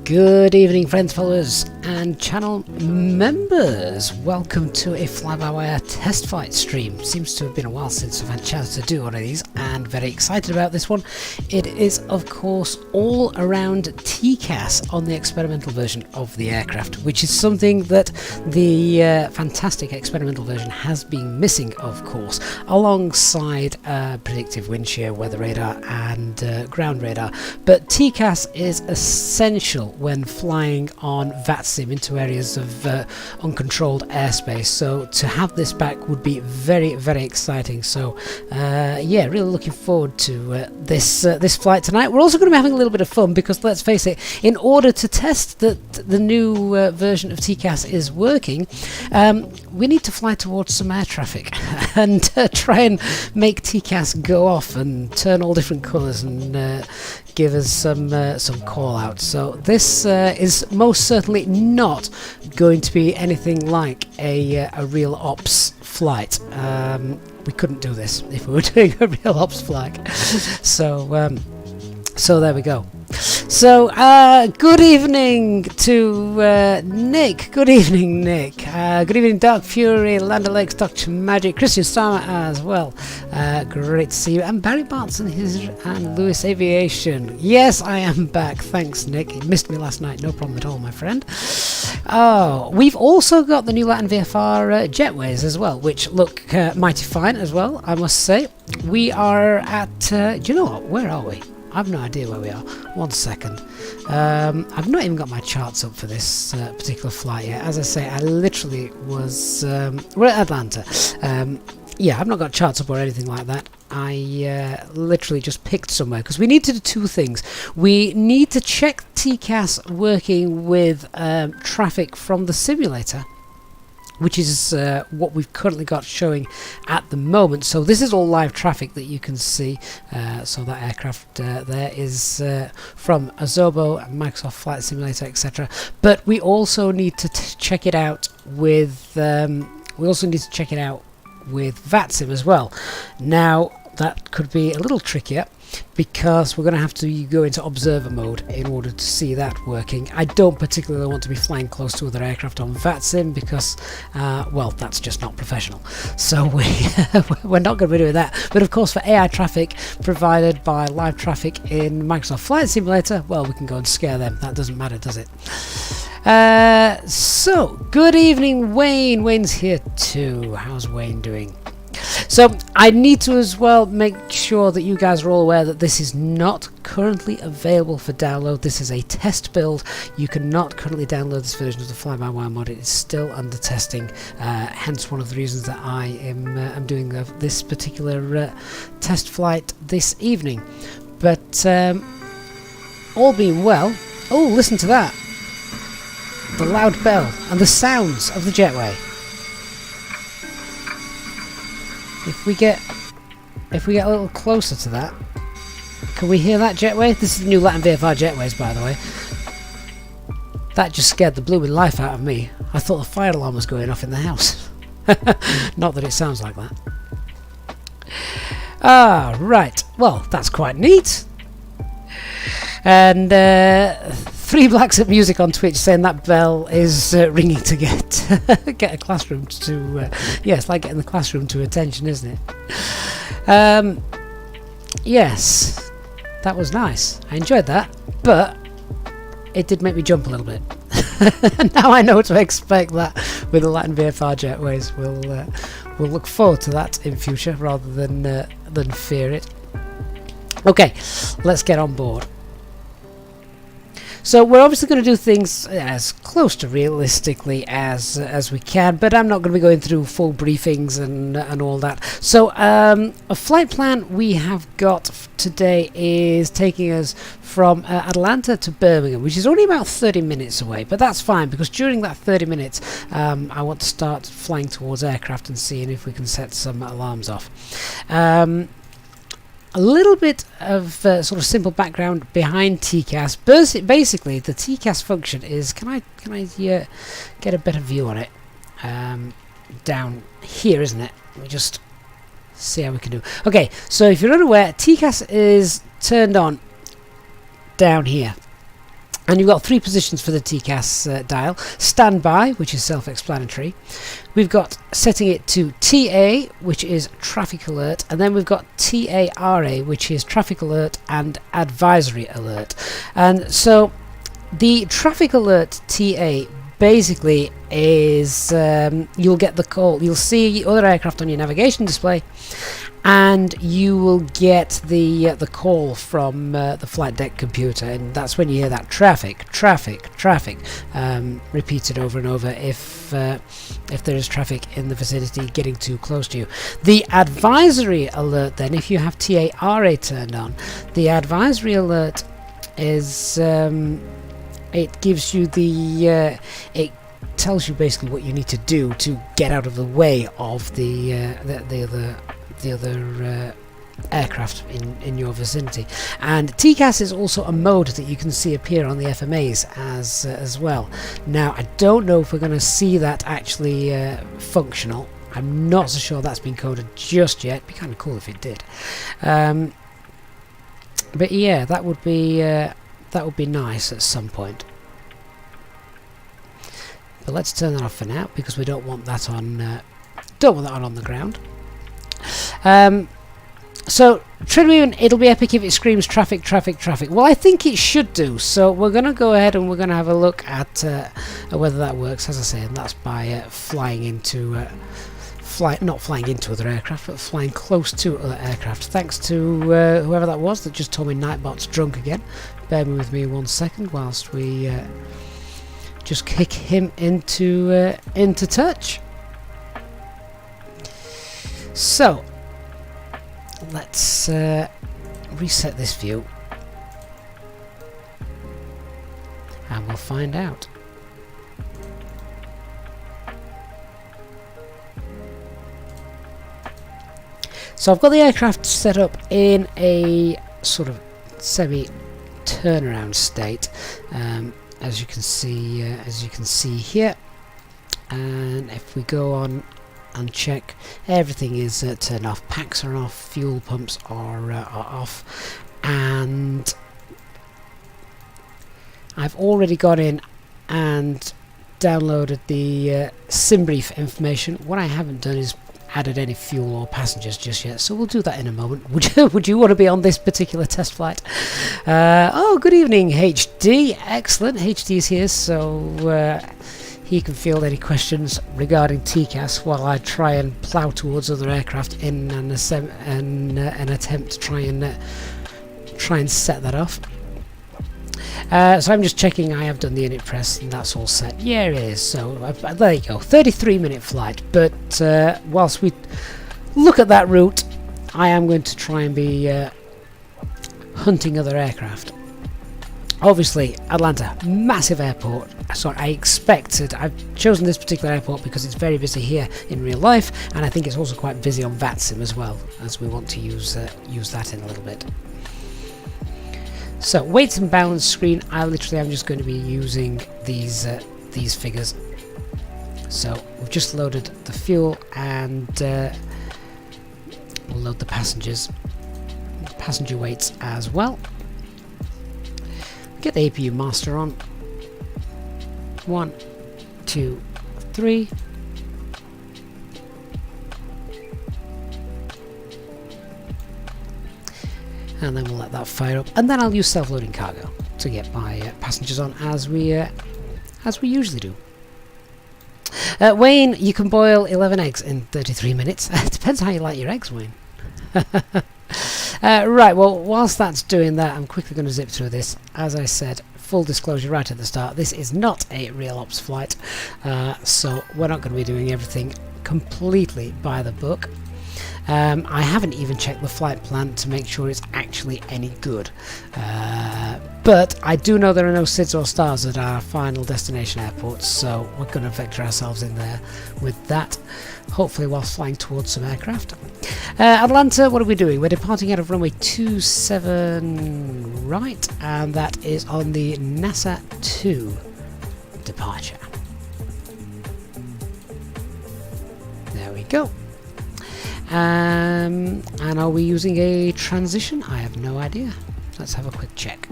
Good evening, friends, followers and channel members. Welcome to a FlyByWire test flight stream. Seems to have been a while since I've had a chance to do one of these, and very excited about this one. It is, of course, all around TCAS on the experimental version of the aircraft, which is something that the fantastic experimental version has been missing, of course, alongside predictive wind shear, weather radar and ground radar. But TCAS is essential when flying on VATSIM into areas of uncontrolled airspace, so to have this back would be very, very exciting. So yeah, really looking forward to this flight tonight. We're also going to be having a little bit of fun because, let's face it, in order to test that the new version of TCAS is working, we need to fly towards some air traffic and try and make TCAS go off and turn all different colours and give us some call out. So this is most certainly not going to be anything like a real ops flight. We couldn't do this if we were doing a real ops flight. So there we go. So good evening to Nick. Good evening, Nick. Good evening, Dark Fury, Land O'Lakes, Dr. Magic, Christian Starmer as well. Great to see you. And Barry Bartz and Lewis Aviation. Yes, I am back. Thanks, Nick. You missed me last night. No problem at all, my friend. Oh, we've also got the new Latin VFR jetways as well, which look mighty fine as well, I must say. We are at... do you know what? Where are we? I've no idea where we are. 1 second. I've not even got my charts up for this particular flight yet. As I say, I literally was... we're at Atlanta. Yeah, I've not got charts up or anything like that. I literally just picked somewhere because we need to do two things. We need to check TCAS working with traffic from the simulator, which is what we've currently got showing at the moment. So this is all live traffic that you can see. So that aircraft there is from Azobo, Microsoft Flight Simulator, etc. But we also need to check it out with VATSIM as well. Now that could be a little trickier, because we're going to have to go into observer mode in order to see that working. I don't particularly want to be flying close to other aircraft on VATSIM because, well, that's just not professional. So we're not going to be doing that. But of course, for AI traffic provided by live traffic in Microsoft Flight Simulator, well, we can go and scare them. That doesn't matter, does it? So, good evening, Wayne. Wayne's here too. How's Wayne doing? So I need to as well make sure that you guys are all aware that this is not currently available for download. This is a test build. You cannot currently download this version of the Fly-by-Wire mod. It is still under testing, hence one of the reasons that I am doing this particular test flight this evening. But all being well, oh, listen to that, the loud bell and the sounds of the jetway. If we get a little closer to that, can we hear that jetway? This is the new Latin VFR jetways, by the way. That just scared the blooming life out of me. I thought the fire alarm was going off in the house. Not that it sounds like that. Ah, right. Well, that's quite neat. And 3 Blacks at Music on Twitch saying that bell is ringing to get a classroom to yeah, it's like getting the classroom to attention, isn't it? Yes, that was nice. I enjoyed that, but it did make me jump a little bit. Now I know what to expect that with the Latin VFR jetways. We'll look forward to that in future rather than fear it. Okay, let's get on board. So we're obviously going to do things as close to realistically as we can, but I'm not going to be going through full briefings and all that. So a flight plan we have got today is taking us from Atlanta to Birmingham, which is only about 30 minutes away, but that's fine because during that 30 minutes I want to start flying towards aircraft and seeing if we can set some alarms off. A little bit of sort of simple background behind TCAS. Basically, the TCAS function is, can I get a better view on it? Down here, isn't it? Let me just see how we can do. Okay, so if you're unaware, TCAS is turned on down here. And you've got 3 positions for the TCAS dial. Standby, which is self-explanatory. We've got setting it to TA, which is traffic alert. And then we've got TARA, which is traffic alert and advisory alert. And so the traffic alert TA basically is you'll get the call. You'll see other aircraft on your navigation display. And you will get the call from the flight deck computer, and that's when you hear that traffic repeated over and over if there is traffic in the vicinity getting too close to you. The advisory alert then, if you have TARA turned on, the advisory alert is it gives you the it tells you basically what you need to do to get out of the way of the other aircraft in your vicinity. And TCAS is also a mode that you can see appear on the FMAs as well. Now I don't know if we're going to see that actually functional. I'm not so sure that's been coded just yet. It'd be kind of cool if it did. But yeah, that would be nice at some point. But let's turn that off for now because we don't want that on on the ground. So Trinity, it'll be epic if it screams traffic. Well, I think it should do. So we're going to go ahead and we're going to have a look at whether that works. As I say, and that's by flying into not flying into other aircraft, but flying close to other aircraft. Thanks to whoever that was that just told me Nightbot's drunk again. Bear with me 1 second whilst we just kick him into touch. So let's reset this view and we'll find out. So I've got the aircraft set up in a sort of semi-turnaround state, as you can see here. And if we go on and check, everything is turned off. Packs are off, fuel pumps are off, and I've already gone in and downloaded the sim brief information. What I haven't done is added any fuel or passengers just yet, so we'll do that in a moment. Would you want to be on this particular test flight? Oh, good evening, HD. Excellent. HD is here, so he can field any questions regarding TCAS while I try and plough towards other aircraft in an attempt to try and set that off. So I'm just checking I have done the init press and that's all set. Yeah, it is. So there you go, 33-minute flight. But whilst we look at that route, I am going to try and be hunting other aircraft. Obviously, Atlanta, massive airport. So I've chosen this particular airport because it's very busy here in real life, and I think it's also quite busy on VATSIM as well, as we want to use that in a little bit. So weights and balance screen, I'm just going to be using these figures. So we've just loaded the fuel, and we'll load the passenger weights as well. Get the APU master on. 1, 2, 3. And then we'll let that fire up, and then I'll use self-loading cargo to get my passengers on as we usually do. Wayne, you can boil 11 eggs in 33 minutes. It depends how you like your eggs, Wayne. Right, well, whilst that's doing that, I'm quickly going to zip through this. As I said, full disclosure right at the start, this is not a real ops flight, so we're not going to be doing everything completely by the book. I haven't even checked the flight plan to make sure it's actually any good, but I do know there are no SIDS or stars at our final destination airports, so we're going to vector ourselves in there with that, hopefully whilst flying towards some aircraft. Atlanta, what are we doing? We're departing out of runway 27 right, and that is on the NASA 2 departure. There we go. And are we using a transition? I have no idea. Let's have a quick check.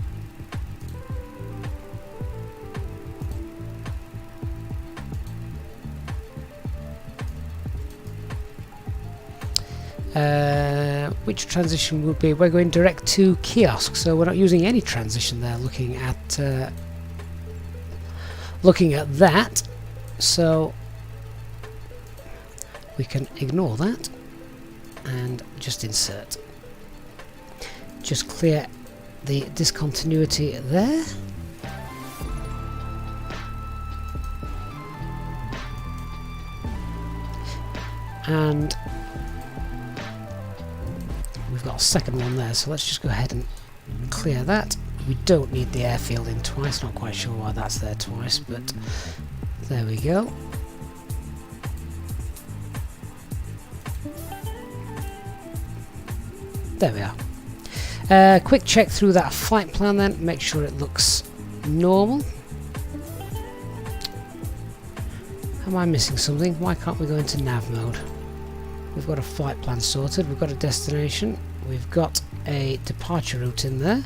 Which transition would be? We're going direct to kiosk, so we're not using any transition there. Looking at that, so we can ignore that and just insert. Just clear the discontinuity there. And we've got a second one there, so let's just go ahead and clear that. We don't need the airfield in twice, not quite sure why that's there twice, but there we go. There we are. Quick check through that flight plan then, make sure it looks normal. Am I missing something? Why can't we go into nav mode? We've got a flight plan sorted, we've got a destination, we've got a departure route in there.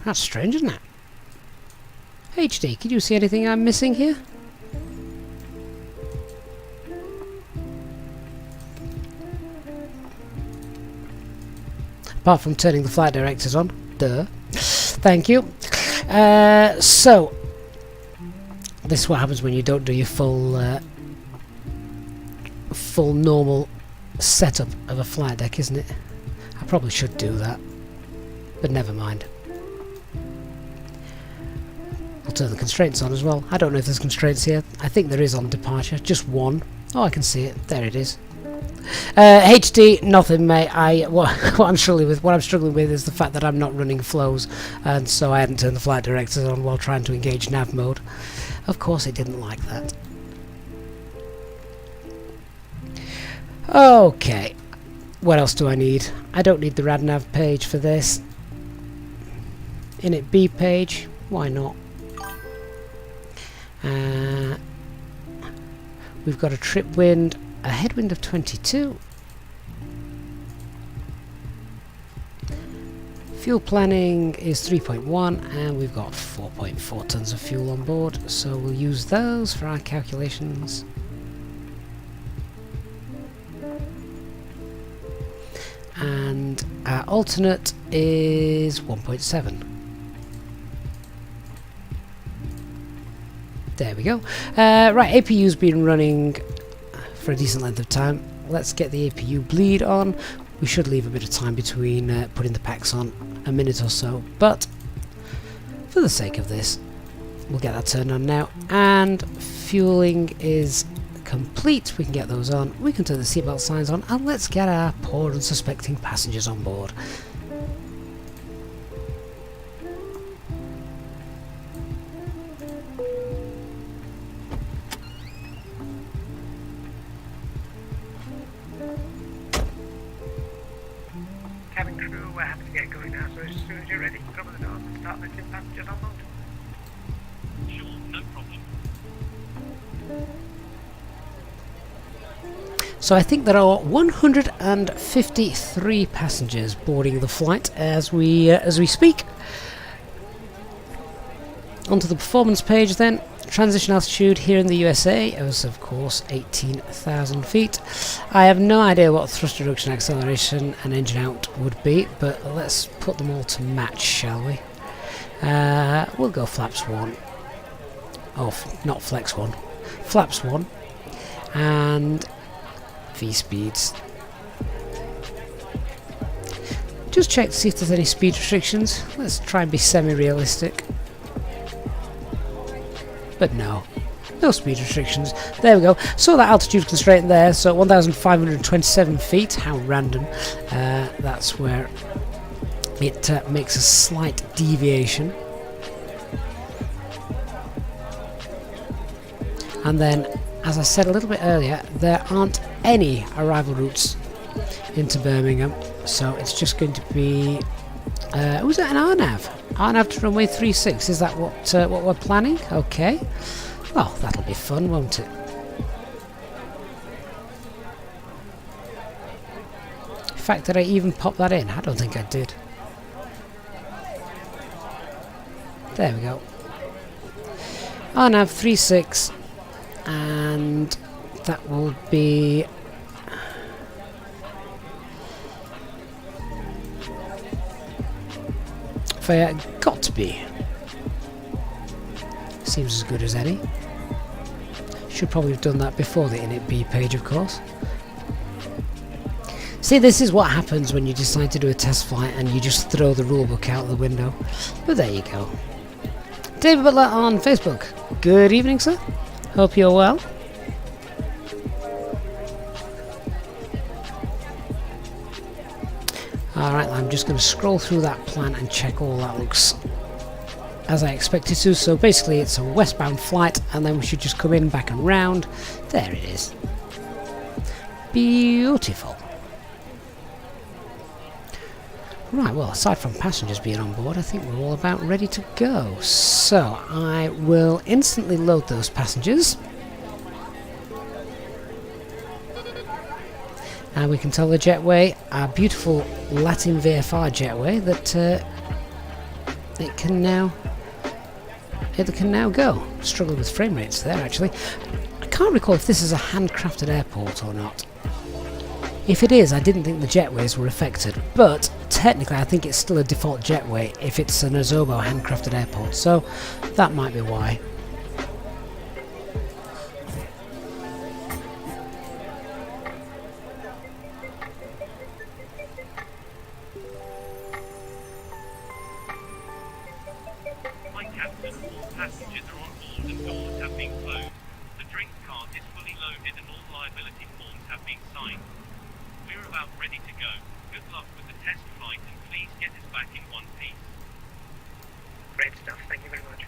That's strange, isn't it? HD, can you see anything I'm missing here? Apart from turning the flight directors on. Duh. Thank you. So, this is what happens when you don't do your full normal setup of a flight deck, isn't it? I probably should do that, but never mind. I'll turn the constraints on as well. I don't know if there's constraints here. I think there is on departure, just one. Oh, I can see it. There it is. HD, nothing, mate. What I'm struggling with is the fact that I'm not running flows, and so I hadn't turned the flight directors on while trying to engage nav mode. Of course, it didn't like that. Okay, what else do I need? I don't need the RadNav page for this. Init B page, why not? We've got a trip wind, a headwind of 22. Fuel planning is 3.1 and we've got 4.4 tons of fuel on board, so we'll use those for our calculations. And our alternate is 1.7. There we go. Right, APU's been running for a decent length of time. Let's get the APU bleed on. We should leave a bit of time between putting the packs on, a minute or so, but for the sake of this, we'll get that turned on now. And fueling is complete. We can get those on. We can turn the seatbelt signs on, and let's get our poor unsuspecting passengers on board. Cabin crew, we're happy to get going now, so as soon as you're ready, cover the doors and start letting passengers on board. Sure, no problem. So I think there are 153 passengers boarding the flight as we speak. Onto the performance page then. Transition altitude here in the USA is of course 18,000 feet. I have no idea what thrust reduction, acceleration and engine out would be, but let's put them all to match, shall we? We'll go flaps 1. Oh, not flex 1. Flaps 1. And V speeds. Just check to see if there's any speed restrictions. Let's try and be semi-realistic. But no speed restrictions. There we go. So that altitude constraint there, so 1,527 feet, how random. That's where it makes a slight deviation. And then, as I said a little bit earlier, there aren't any arrival routes into Birmingham, so it's just going to be was it an RNAV? RNAV to runway 36, is that what we're planning? Okay. Well, that'll be fun, won't it? The fact that I even popped that in, I don't think I did. There we go. RNAV 36, and that will be fair, got to be. Seems as good as any. Should probably have done that before the init B page, of course. See, this is what happens when you decide to do a test flight and you just throw the rulebook out the window. But there you go. David Butler on Facebook. Good evening, sir. Hope you're well. Alright, I'm just going to scroll through that plan and check all that looks as I expected to. So basically it's a westbound flight and then we should just come in, back and round. There it is. Beautiful. Right, well, aside from passengers being on board, I think we're all about ready to go. So I will instantly load those passengers. And we can tell the jetway, our beautiful Latin VFR jetway, that it can now go. Struggled with frame rates there, actually. I can't recall if this is a handcrafted airport or not. If it is, I didn't think the jetways were affected, but technically I think it's still a default jetway if it's an Azobo handcrafted airport, so that might be why. Passengers are on board and doors have been closed. The drink cart is fully loaded and all liability forms have been signed. We're about ready to go. Good luck with the test flight and please get us back in one piece. Great stuff, thank you very much.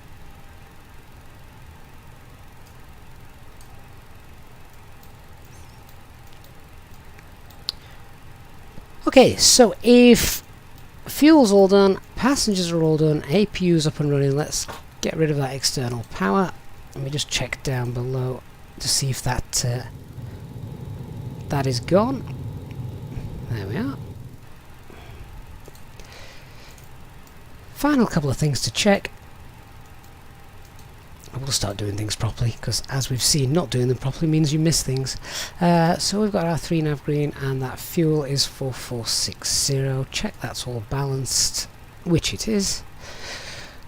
Okay, so if fuel's all done, passengers are all done, APU's up and running, let's get rid of that external power. Let me just check down below to see if that that is gone. There we are. Final couple of things to check. We'll start doing things properly, because as we've seen, not doing them properly means you miss things. So we've got our 3 nav green, and that fuel is 4460. Check that's all balanced, which it is.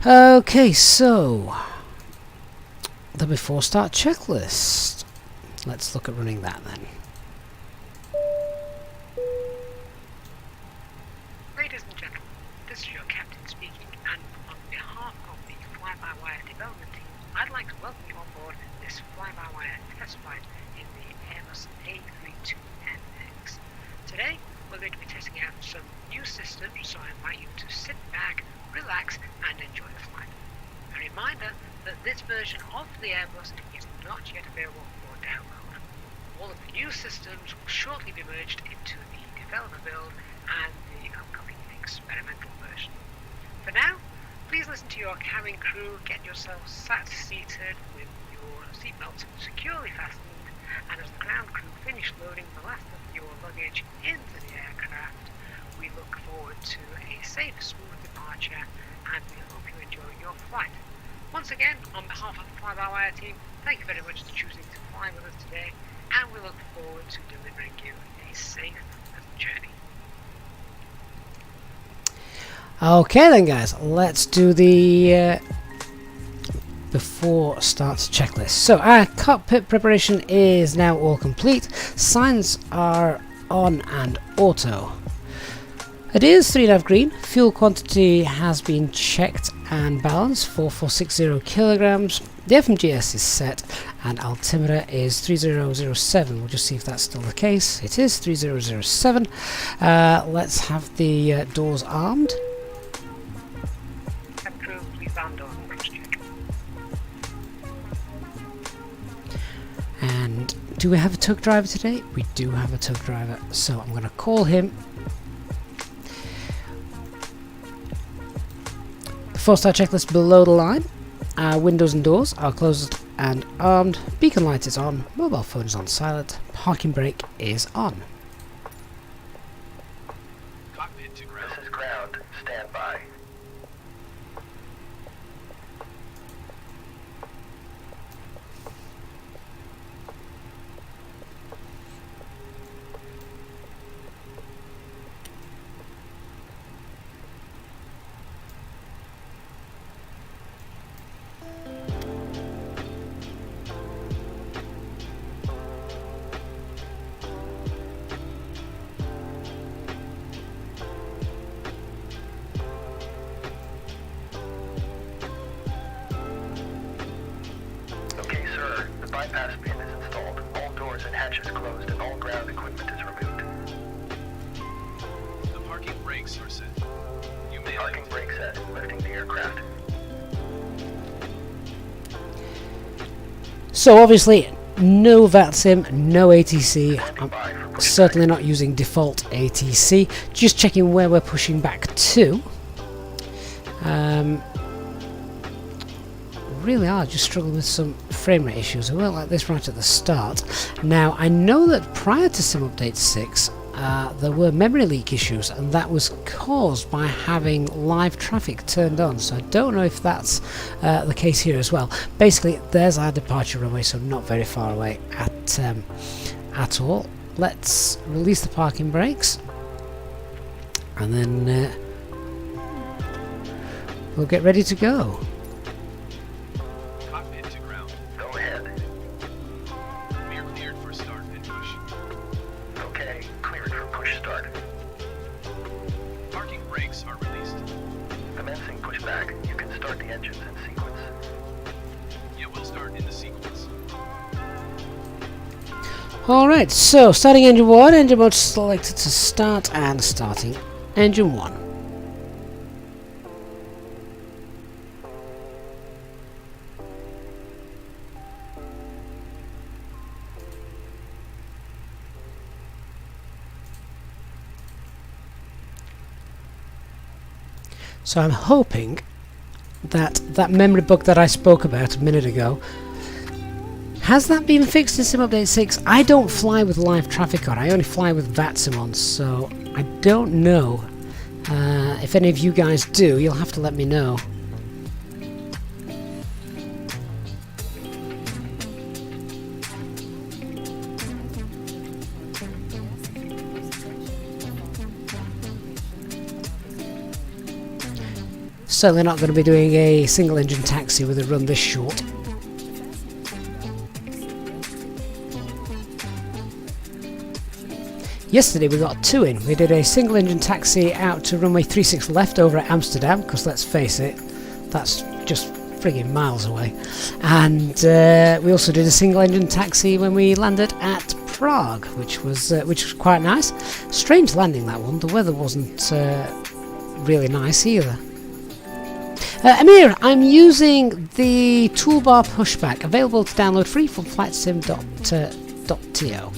Okay, so the before start checklist. Let's look at running that then. Ladies and gentlemen, this is your captain speaking, and on behalf of the Fly-by-Wire development team, I'd like to welcome you on board this Fly-by-Wire test flight in the Airbus A320. Today, we're going to be testing out some new systems, so I invite you to sit back, relax, and enjoy the flight. A reminder that this version of the Airbus is not yet available for download. All of the new systems will shortly be merged into the developer build and the upcoming experimental version. For now, please listen to your cabin crew, get yourselves sat seated with your seatbelts securely fastened, and as the ground crew finish loading the last of your luggage into the aircraft, we look forward to a safe, smooth departure, and we hope you enjoy your flight. Once again, on behalf of the Fly-by-Wire team, thank you very much for choosing to fly with us today, and we look forward to delivering you a safe journey. Okay then guys, let's do the before start checklist. So our cockpit preparation is now all complete. Signs are on and auto. It is 3 nav green. Fuel quantity has been checked and balanced, 4460 kilograms. The FMGS is set and altimeter is 3007. We'll just see if that's still the case. It is 3007. Let's have the doors armed. Crew, please arm doors and cross check. And do we have a tug driver today? We do have a tug driver, so I'm going to call him. Before start checklist below the line. Windows and doors are closed and armed. Beacon light is on. Mobile phone is on silent. Parking brake is on. Cockpit to ground. This is ground. Stand by. The bypass pin is installed, all doors and hatches closed, and all ground equipment is removed. The parking brakes are set. You may Parking brake set, lifting the aircraft. So obviously no VATSIM, no ATC. I'm By for pushback. certainly not using default ATC. Just checking where we're pushing back to. Really are just struggling with some frame rate issues. I went like this right at the start. Now I know that prior to Sim Update 6 there were memory leak issues, and that was caused by having live traffic turned on, so I don't know if that's the case here as well. Basically there's our departure runway, so not very far away at all. Let's release the parking brakes and then we'll get ready to go. cockpit to ground. Go ahead. We are cleared for start and push. Okay, cleared for push start. Parking brakes are released. Commencing pushback. You can start the engines in sequence. Yeah, we'll start in the sequence. Alright, so starting engine 1, engine mode selected to start, and starting engine 1. So I'm hoping that that memory bug that I spoke about a minute ago, has that been fixed in Sim Update 6? I don't fly with live traffic on, I only fly with VATSIM on, so I don't know. If any of you guys do, you'll have to let me know. Certainly not going to be doing a single engine taxi with a run this short. Yesterday we got 2 in. We did a single engine taxi out to runway 36 left over at Amsterdam, because let's face it, that's just frigging miles away. And we also did a single engine taxi when we landed at Prague, which was quite nice. Strange landing, that one. The weather wasn't really nice either. Amir, I'm using the toolbar pushback, available to download free from flightsim.to.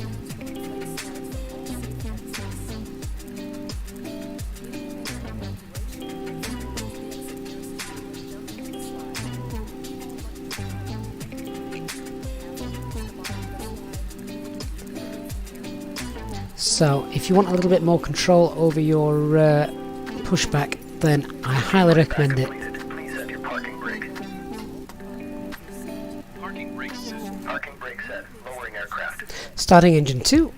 So, if you want a little bit more control over your pushback, then I highly recommend it. Please set your parking brake. Parking brake set. Parking brake set. Lowering aircraft. Starting engine 2.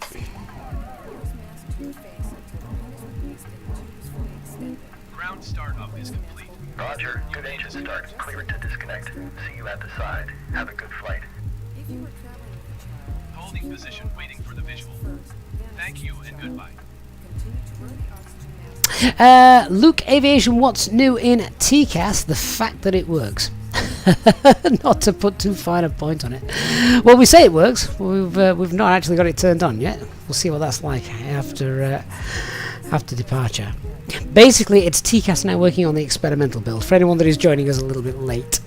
Ground startup is complete. Roger. Good engine start. Clear to disconnect. See you at the side. Have a good flight. Holding position, waiting for the visual. Thank you and goodbye. Luke Aviation, what's new in TCAS? The fact that it works. Not to put too fine a point on it. Well, we say it works. We've not actually got it turned on yet. We'll see what that's like after departure. Basically, it's TCAS now working on the experimental build. For anyone that is joining us a little bit late,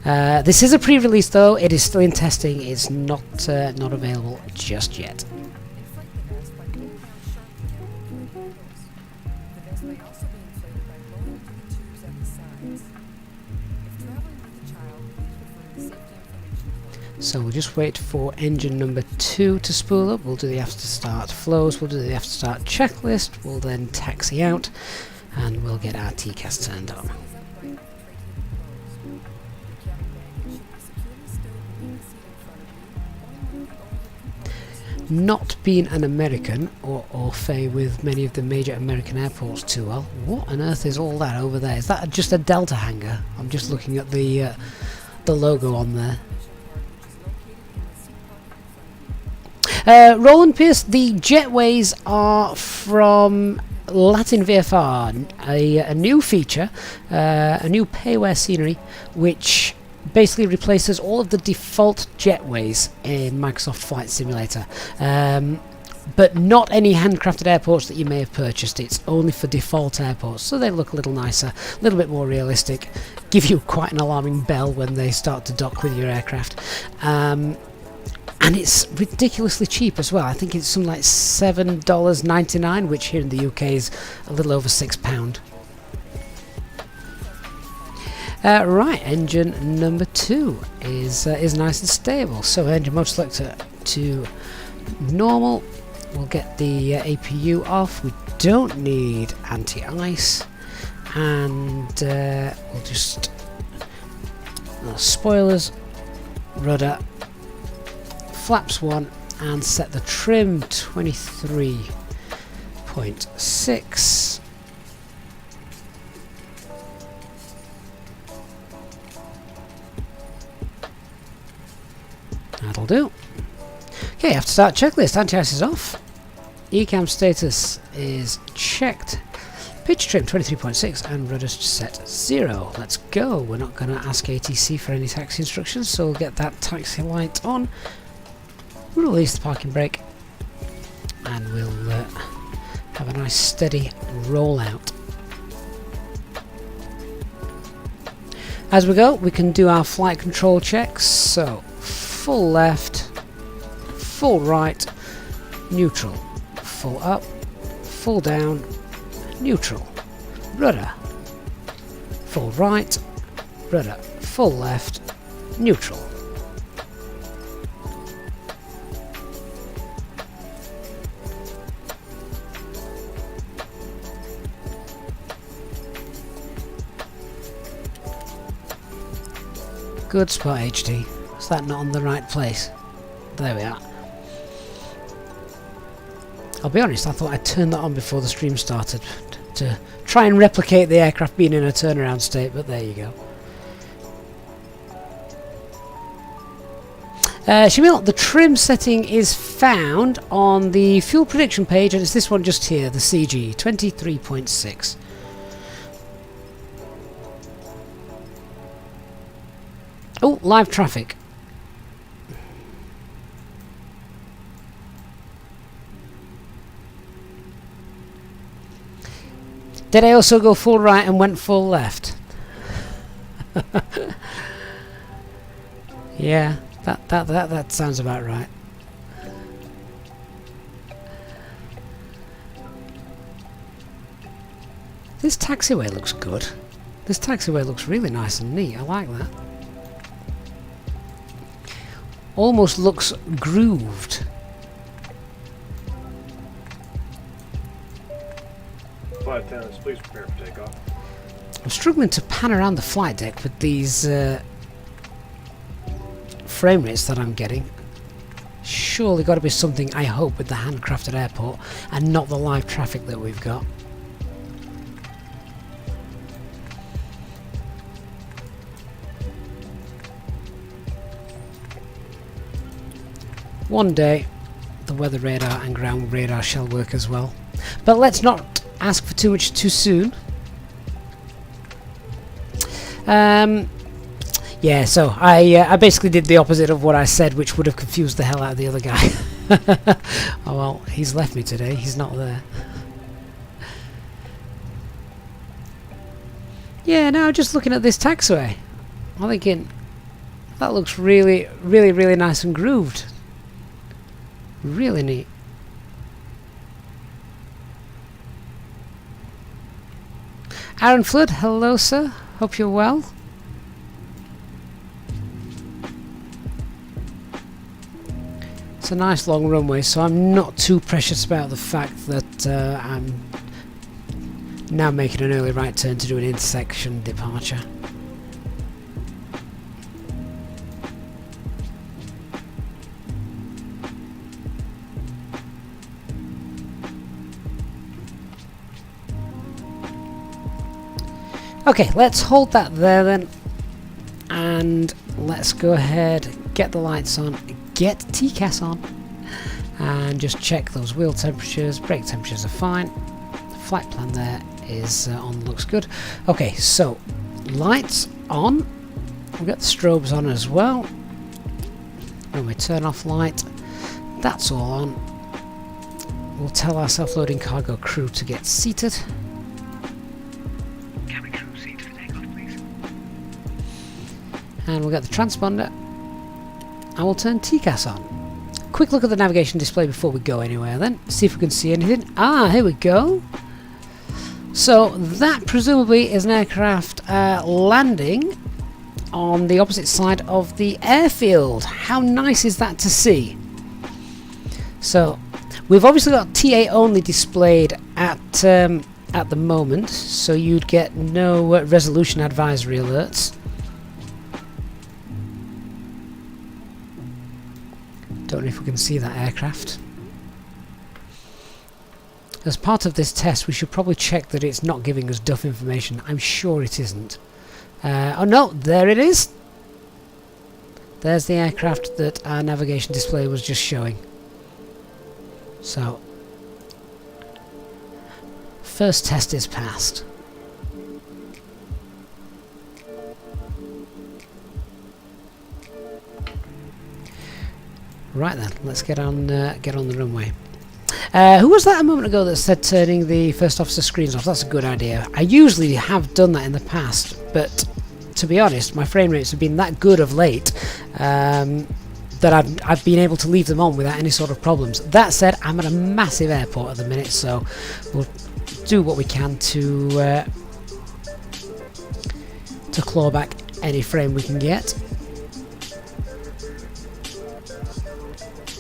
this is a pre-release though. It is still in testing. It's not available just yet. So we'll just wait for engine number 2 to spool up. We'll do the after start flows, we'll do the after start checklist, we'll then taxi out, and we'll get our TCAS turned on. Not being an American, or au fait with many of the major American airports too well, what on earth is all that over there? Is that just a Delta hangar? I'm just looking at the logo on there. Roland Pierce, the jetways are from Latin VFR, a new feature, a new payware scenery, which basically replaces all of the default jetways in Microsoft Flight Simulator. But not any handcrafted airports that you may have purchased. It's only for default airports, so they look a little nicer, a little bit more realistic, give you quite an alarming bell when they start to dock with your aircraft. And it's ridiculously cheap as well. I think it's something like $7.99, which here in the UK is a little over £6. Right, engine number 2 is nice and stable. So engine mode selector to normal. We'll get the APU off. We don't need anti-ice, and we'll just spoilers, rudder, flaps 1, and set the trim 23.6. That'll do. Okay, after start checklist, anti-ice is off. ECAM status is checked. Pitch trim 23.6 and rudder set 0. Let's go. We're not going to ask ATC for any taxi instructions, so we'll get that taxi light on. Release the parking brake, and we'll have a nice steady rollout. As we go, we can do our flight control checks. So full left, full right, neutral, full up, full down, neutral, rudder, full right, rudder full left, neutral. Good spot, HT. Is that not on the right place? There we are. I'll be honest, I thought I'd turned that on before the stream started to try and replicate the aircraft being in a turnaround state, but there you go. Shamil, the trim setting is found on the fuel prediction page, and it's this one just here, the CG 23.6. Oh, live traffic. Did I also go full right and went full left? Yeah, that sounds about right. This taxiway looks good. This taxiway looks really nice and neat. I like that. Almost looks grooved. Flight attendants, please prepare for takeoff. I'm struggling to pan around the flight deck with these frame rates that I'm getting. Surely got to be something, I hope, with the handcrafted airport and not the live traffic that we've got. One day the weather radar and ground radar shall work as well. But let's not ask for too much too soon. Yeah, so I basically did the opposite of what I said, which would have confused the hell out of the other guy. Oh well, he's left me today, he's not there. Yeah, now just looking at this taxiway, I'm thinking that looks really nice and grooved. Really neat. Aaron Flood, hello sir, hope you're well. It's a nice long runway, so I'm not too precious about the fact that I'm now making an early right turn to do an intersection departure. Okay, let's hold that there then, and let's go ahead, get the lights on, get TCAS on, and just check those wheel temperatures. Brake temperatures are fine. The flight plan there is on, looks good. Okay, so lights on. We've got the strobes on as well. When we turn off light, that's all on. We'll tell our self-loading cargo crew to get seated. And we'll get the transponder, and we'll turn TCAS on. Quick look at the navigation display before we go anywhere then, see if we can see anything. Ah, here we go. So that presumably is an aircraft landing on the opposite side of the airfield. How nice is that to see? So we've obviously got TA only displayed at the moment, so you'd get no resolution advisory alerts. Don't know if we can see that aircraft. As part of this test, we should probably check that it's not giving us duff information. I'm sure it isn't. Oh no, there it is! There's the aircraft that our navigation display was just showing. So, first test is passed. Right then, let's get on the runway. Who was that a moment ago that said turning the first officer screens off? That's a good idea. I usually have done that in the past, but to be honest, my frame rates have been that good of late that I've been able to leave them on without any sort of problems. That said, I'm at a massive airport at the minute, so we'll do what we can to to claw back any frame we can get.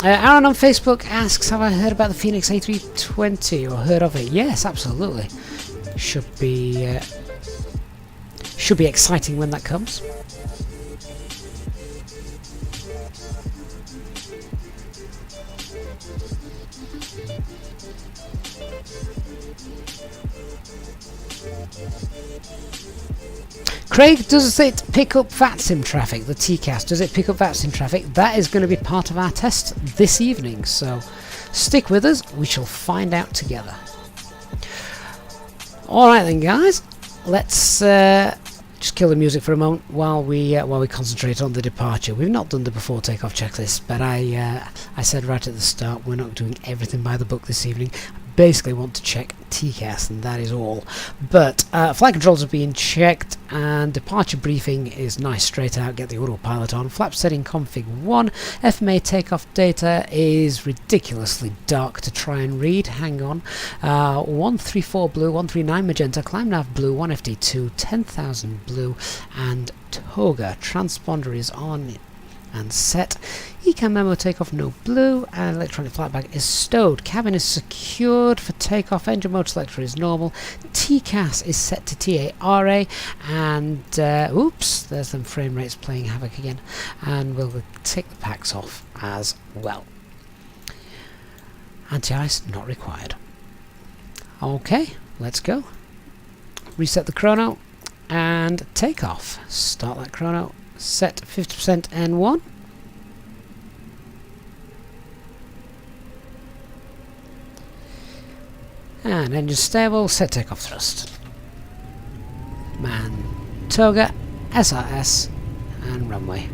Aaron on Facebook asks, have I heard about the Phoenix A320 or heard of it? Yes, absolutely. Should be exciting when that comes. Craig, does it pick up VATSIM traffic, the TCAS? Does it pick up VATSIM traffic? That is going to be part of our test this evening, so stick with us, we shall find out together. Alright then guys, let's just kill the music for a moment while we concentrate on the departure. We've not done the before takeoff checklist, but I said right at the start we're not doing everything by the book this evening. Basically want to check TCAS and that is all, but flight controls are being checked and departure briefing is nice straight out. Get the autopilot on, flap setting config 1, FMA takeoff data is ridiculously dark to try and read, hang on, 134 blue, 139 magenta, climb nav blue, 1FD2, 10,000 blue, and toga transponder is on and set. Ecam memo takeoff no blue, and electronic flight bag is stowed. Cabin is secured for takeoff. Engine mode selector is normal. TCAS is set to TARA, and oops, there's some frame rates playing havoc again. And we'll take the packs off as well. Anti-ice not required. Okay, let's go. Reset the chrono and take off. Start that chrono. Set 50% N1. And engine stable, set takeoff thrust. Man, toga, SRS, and runway.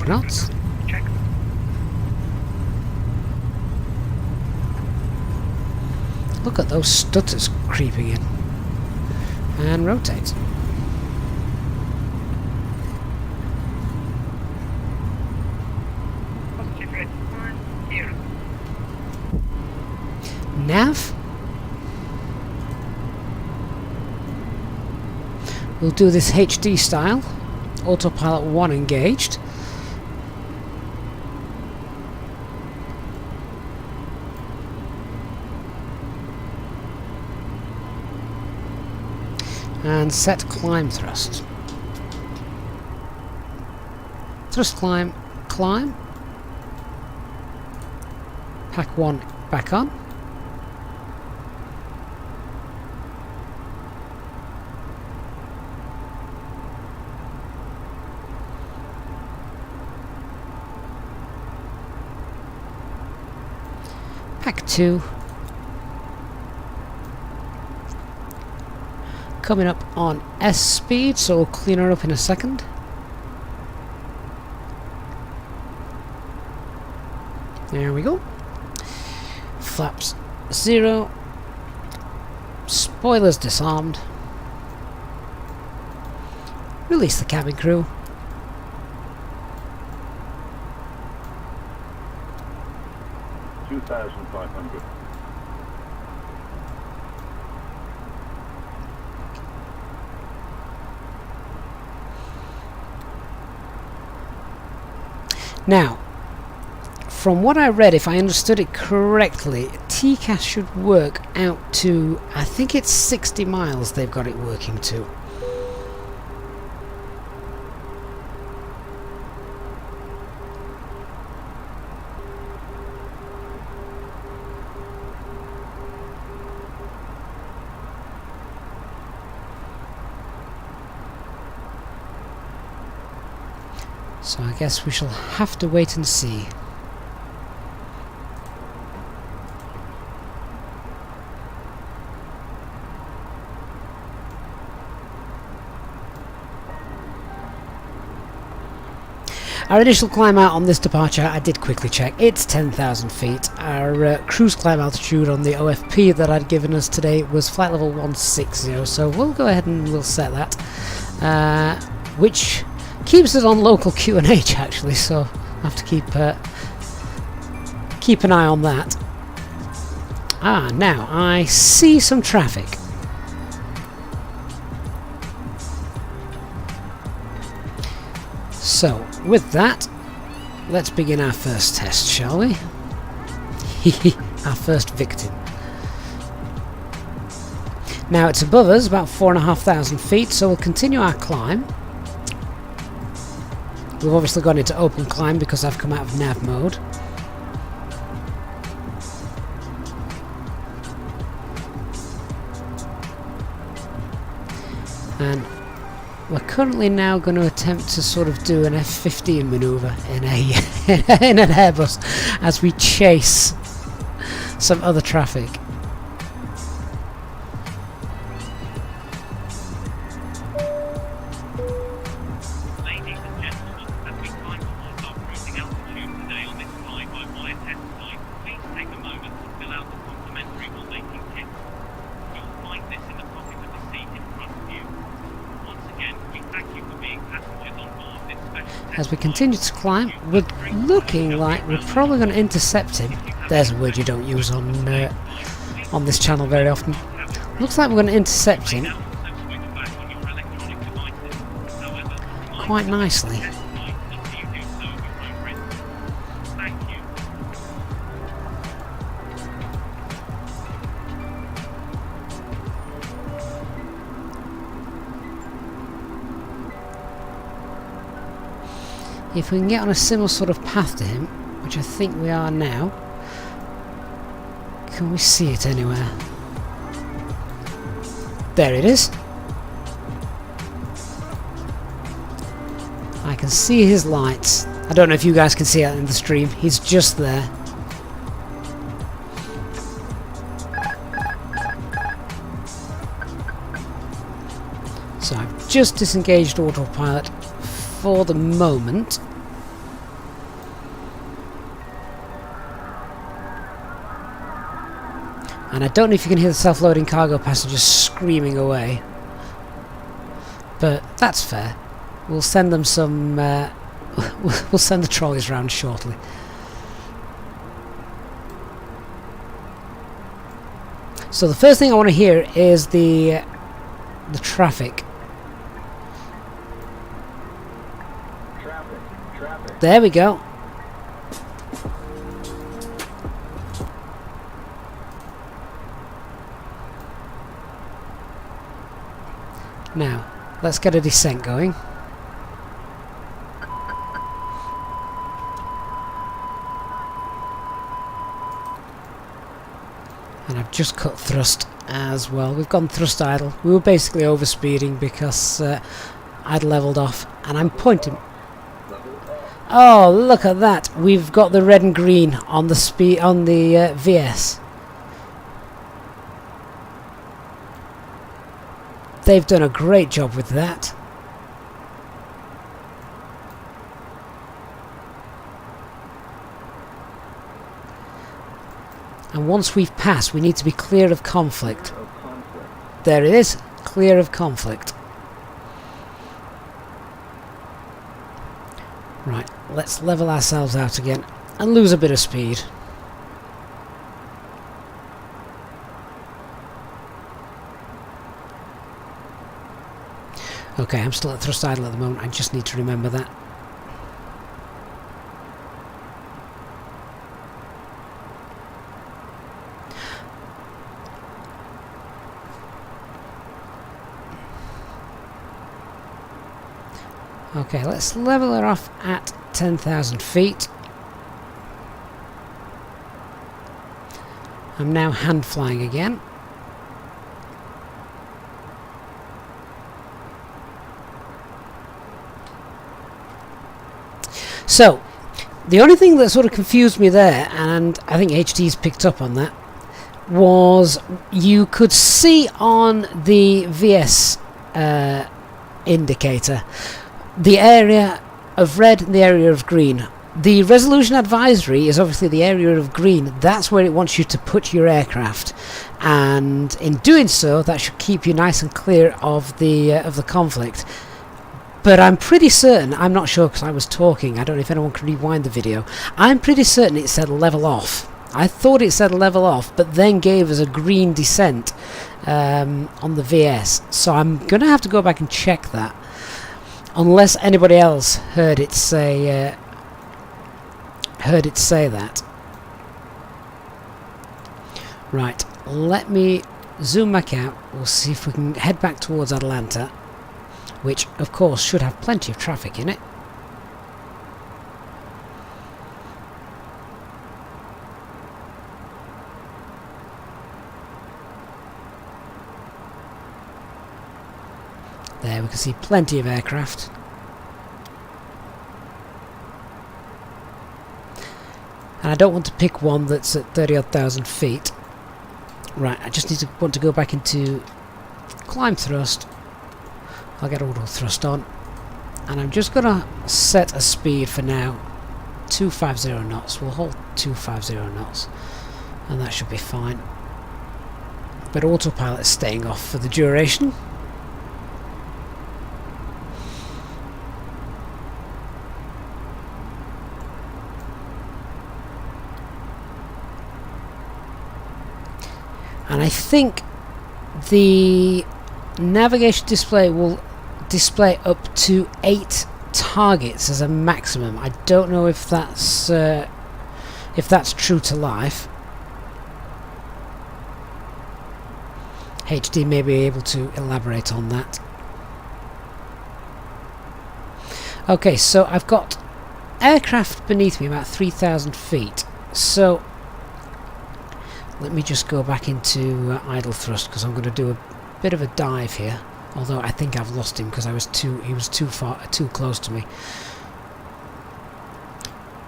Knots. Check. Look at those stutters creeping in. And rotate. Positive red 10. Nav. We'll do this HD style. Autopilot 1 engaged. And set climb thrust. Thrust climb, climb. Pack 1 back on. Pack 2. Coming up on S speed, so we'll clean her up in a second. There we go. Flaps 0. Spoilers disarmed. Release the cabin crew. $2,500. Now, from what I read, if I understood it correctly, TCAS should work out to, I think it's 60 miles they've got it working to. So I guess we shall have to wait and see. Our initial climb out on this departure, I did quickly check, it's 10,000 feet. Our cruise climb altitude on the OFP that I'd given us today was flight level 160, so we'll go ahead and we'll set that. Which keeps it on local QNH actually, so have to keep an eye on that. Now I see some traffic. So with that, let's begin our first test, shall we? Our first victim. Now it's above us, about 4,500 feet, so we'll continue our climb. We've obviously gone into open climb because I've come out of nav mode. And we're currently now going to attempt to sort of do an F-15 manoeuvre in in an Airbus as we chase some other traffic. Ladies and gentlemen, as we climb towards our cruising altitude today on this FlyByWire test flight, please take a moment to fill out the complimentary while-making kit. You'll find this in the pocket of the seat in front of you. Once again, we thank you for being passengers on board this special test As we continue to climb, we're looking like we're probably going to intercept him. There's a word you don't use on this channel very often. Looks like we're going to intercept him quite nicely. If we can get on a similar sort of path to him, which I think we are now, can we see it anywhere? There it is. I can see his lights. I don't know if you guys can see it in the stream. He's just there. So I've just disengaged autopilot for the moment. And I don't know if you can hear the self-loading cargo passengers screaming away, but that's fair. We'll send them some. We'll send the trolleys round shortly. So the first thing I want to hear is the traffic. There we go. Now, let's get a descent going. And I've just cut thrust as well. We've gone thrust idle. We were basically overspeeding because I'd leveled off, and I'm pointing. Oh, look at that! We've got the red and green on the VS. They've done a great job with that. And once we've passed, we need to be clear of conflict. There it is, clear of conflict. Right, let's level ourselves out again and lose a bit of speed. Okay, I'm still at thrust idle at the moment, I just need to remember that. Okay, let's level her off at 10,000 feet. I'm now hand flying again. So, the only thing that sort of confused me there, and I think HD's picked up on that, was you could see on the VS indicator the area of red and the area of green. The resolution advisory is obviously the area of green. That's where it wants you to put your aircraft, and in doing so that should keep you nice and clear of the conflict. But I'm pretty certain, I'm not sure because I was talking, I don't know if anyone can rewind the video, I'm pretty certain it said level off. I thought it said level off, but then gave us a green descent on the VS. So I'm going to have to go back and check that. Unless anybody else heard it say that. Right, let me zoom back out. We'll see if we can head back towards Atlanta, which of course should have plenty of traffic in it. There we can see plenty of aircraft. And I don't want to pick one that's at 30,000 feet. Right, I just want to go back into climb thrust. I'll get auto thrust on, and I'm just gonna set a speed for now, 250 knots. We'll hold 250 knots, and that should be fine. But autopilot is staying off for the duration. And I think the navigation display will display up to 8 targets as a maximum. I don't know if that's true to life. HD may be able to elaborate on that. Okay, so I've got aircraft beneath me about 3,000 feet. So let me just go back into idle thrust because I'm going to do a bit of a dive here. Although I think I've lost him because he was too close to me.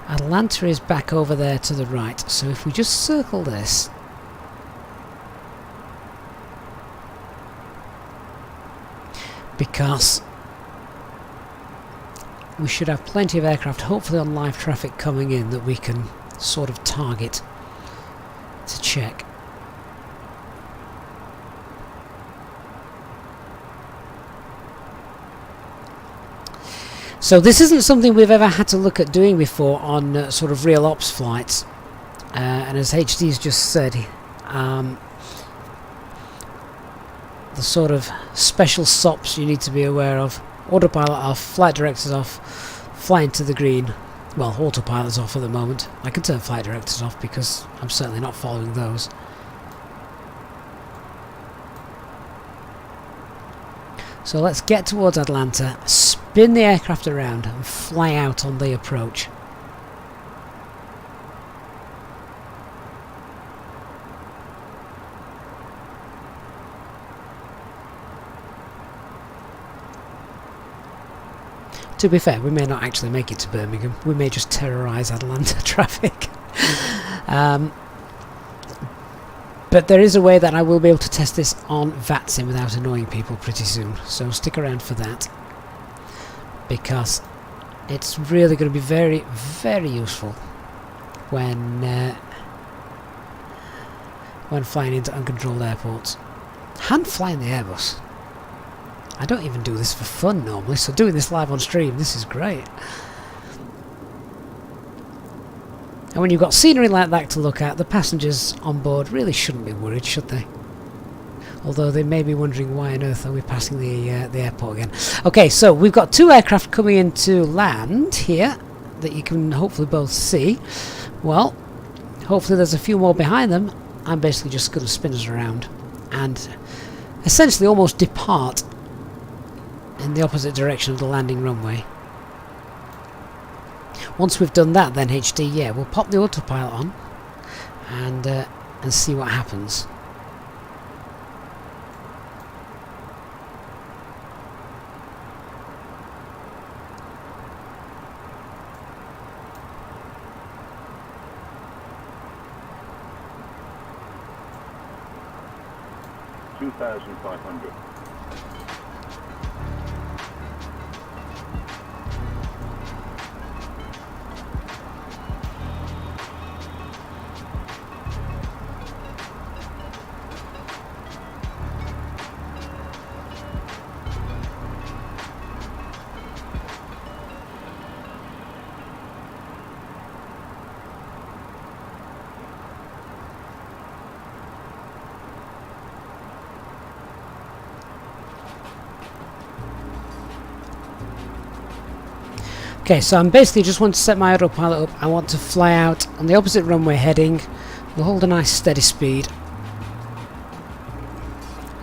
Atlanta is back over there to the right. So if we just circle this, because we should have plenty of aircraft, hopefully on live traffic coming in, that we can sort of target to check. So this isn't something we've ever had to look at doing before on sort of real ops flights, and as HD's just said, the sort of special SOPs you need to be aware of: autopilot off, flight directors off, flying to the green. Well, autopilot's off at the moment. I can turn flight directors off because I'm certainly not following those. So let's get towards Atlanta, spin the aircraft around and fly out on the approach. To be fair, we may not actually make it to Birmingham. We may just terrorise Atlanta traffic. But there is a way that I will be able to test this on VATSIM without annoying people pretty soon. So stick around for that, because it's really going to be very, very useful when flying into uncontrolled airports. And flying the Airbus. I don't even do this for fun normally, so doing this live on stream, this is great. And when you've got scenery like that to look at, the passengers on board really shouldn't be worried, should they? Although they may be wondering why on earth are we passing the airport again. Okay, so we've got 2 aircraft coming into land here that you can hopefully both see. Well, hopefully there's a few more behind them. I'm basically just going to spin us around and essentially almost depart in the opposite direction of the landing runway. Once we've done that, then HD, yeah, we'll pop the autopilot on and see what happens. $2,500. Okay, so I'm basically just want to set my autopilot up. I want to fly out on the opposite runway heading. We'll hold a nice steady speed.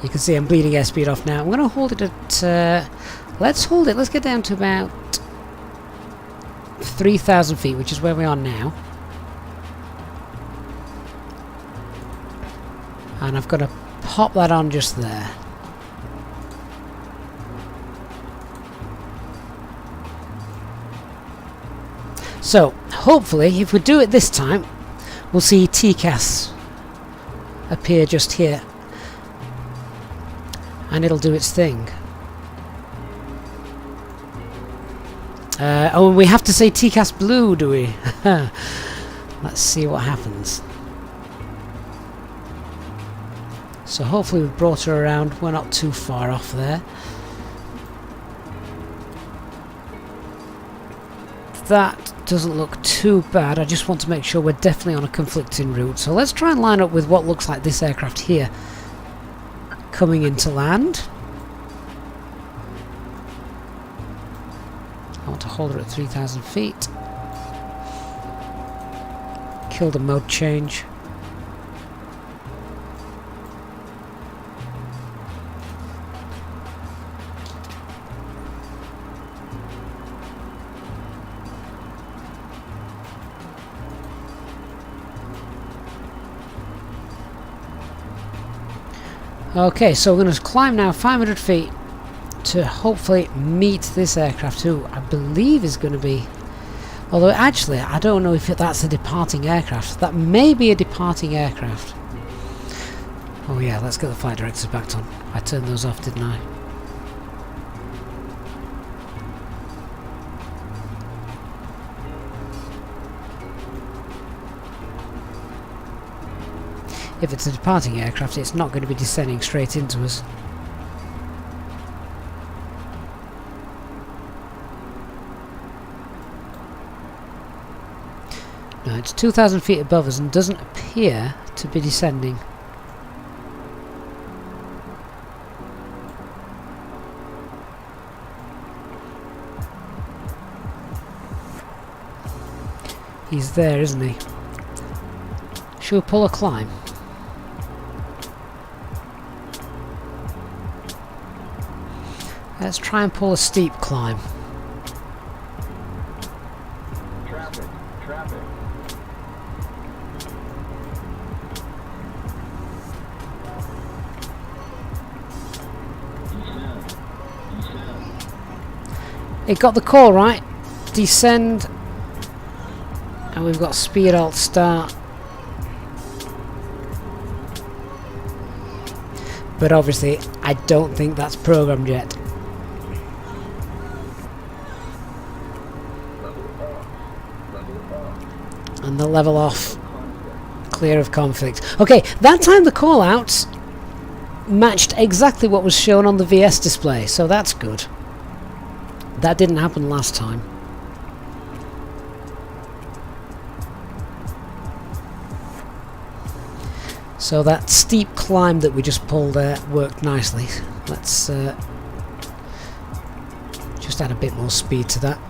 You can see I'm bleeding airspeed off now. I'm going to hold it at... let's hold it. Let's get down to about 3,000 feet, which is where we are now. And I've got to pop that on just there. So, hopefully, if we do it this time, we'll see TCAS appear just here. And it'll do its thing. Oh, we have to say TCAS blue, do we? Let's see what happens. So hopefully we've brought her around. We're not too far off there. That doesn't look too bad. I just want to make sure we're definitely on a conflicting route. So let's try and line up with what looks like this aircraft here coming into land. I want to hold her at 3,000 feet. Kill the mode change. Okay, so we're going to climb now 500 feet to hopefully meet this aircraft, who I believe is going to be... Although actually, I don't know if that's a departing aircraft. That may be a departing aircraft. Oh yeah, let's get the flight directors back on. I turned those off, didn't I? If it's a departing aircraft, it's not going to be descending straight into us. No, it's 2,000 feet above us and doesn't appear to be descending. He's there, isn't he? Should we pull a climb? Let's try and pull a steep climb. Traffic, traffic. It got the call right. Descend. And we've got speed alt start. But obviously, I don't think that's programmed yet. And the level off. Clear of conflict. Okay, that time the call outs matched exactly what was shown on the VS display, so that's good. That didn't happen last time. So that steep climb that we just pulled there worked nicely. Let's just add a bit more speed to that.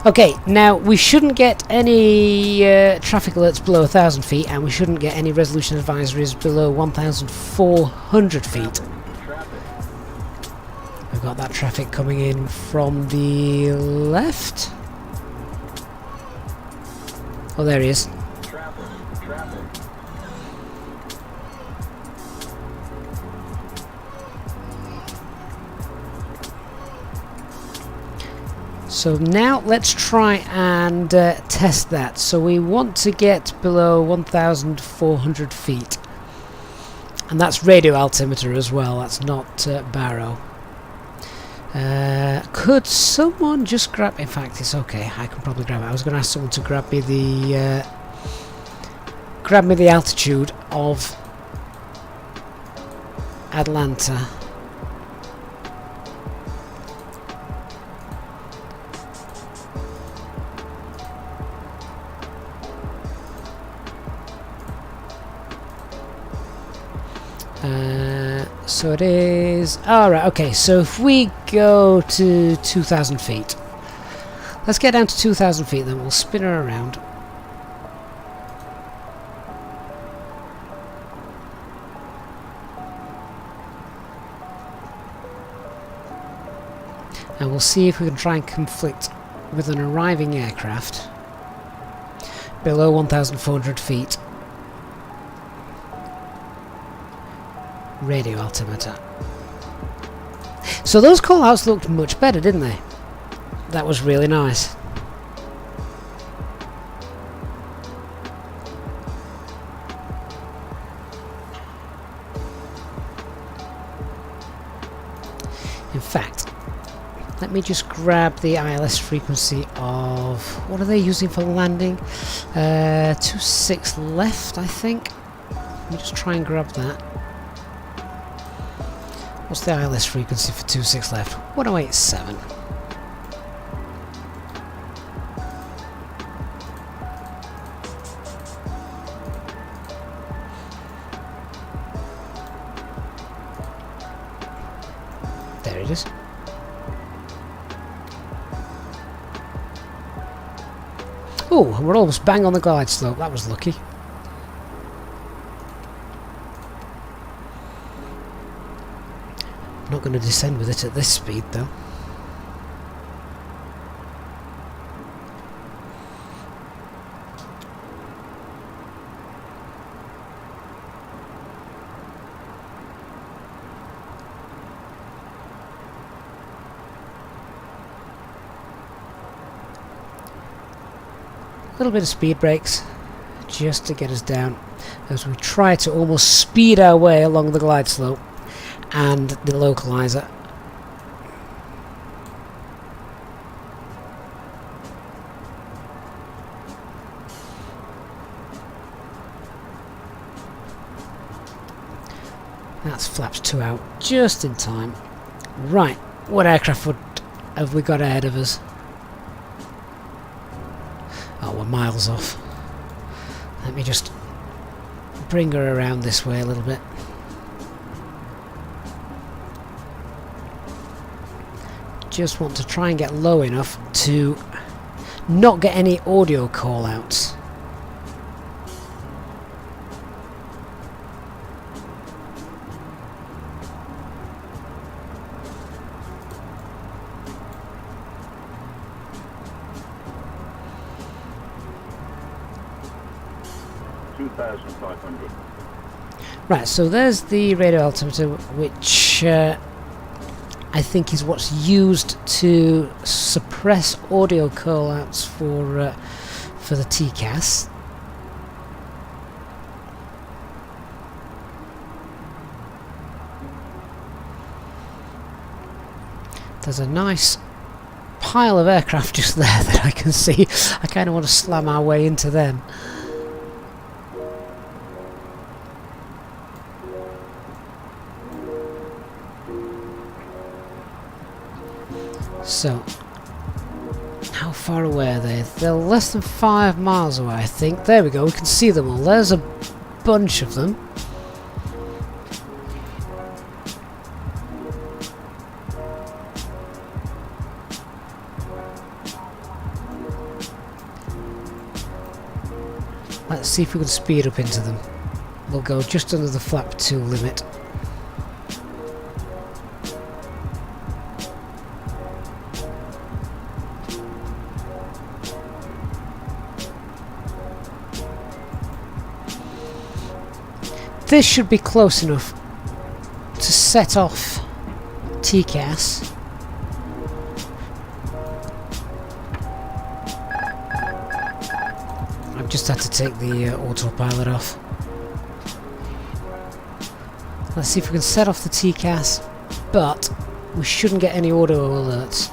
Okay, now we shouldn't get any traffic alerts below 1,000 feet, and we shouldn't get any resolution advisories below 1,400 feet. We've got that traffic coming in from the left. Oh, there he is. So now let's try and test that. So we want to get below 1,400 feet. And that's radio altimeter as well, that's not baro. Could someone just grab... In fact, it's okay, I can probably grab it. I was going to ask someone to grab me the altitude of Atlanta. So it is... Alright, okay, so if we go to 2,000 feet. Let's get down to 2,000 feet, then we'll spin her around. And we'll see if we can try and conflict with an arriving aircraft below 1,400 feet. Radio altimeter. So those callouts looked much better, didn't they? That was really nice. In fact, let me just grab the ILS frequency of... What are they using for landing? 26 left, I think. Let me just try and grab that. What's the ILS frequency for 26 left? 1087. There it is. Oh, we're almost bang on the glide slope. That was lucky. Not going to descend with it at this speed, though. A little bit of speed brakes just to get us down as we try to almost speed our way along the glide slope and the localizer. That's flaps 2 out just in time. Right, what aircraft have we got ahead of us? Oh, we're miles off. Let me just bring her around this way a little bit. Just want to try and get low enough to not get any audio call-outs. Right, so there's the radio altimeter, which I think is what's used to suppress audio callouts for the TCAS. There's a nice pile of aircraft just there that I can see. I kind of want to slam our way into them. So, how far away are they? They're less than 5 miles away, I think. There we go, we can see them all. There's a bunch of them. Let's see if we can speed up into them. We'll go just under the flap 2 limit. This should be close enough to set off TCAS. I've just had to take the autopilot off. Let's see if we can set off the TCAS, but we shouldn't get any audio alerts.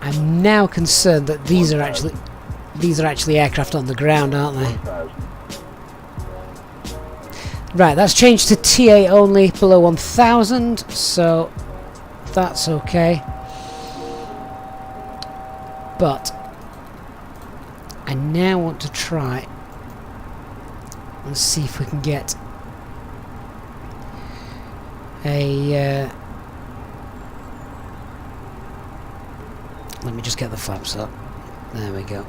I'm now concerned that these are actually aircraft on the ground, aren't they? Right, that's changed to TA only below 1,000, so that's okay. But I now want to try and see if we can get a let me just get the flaps up. There we go.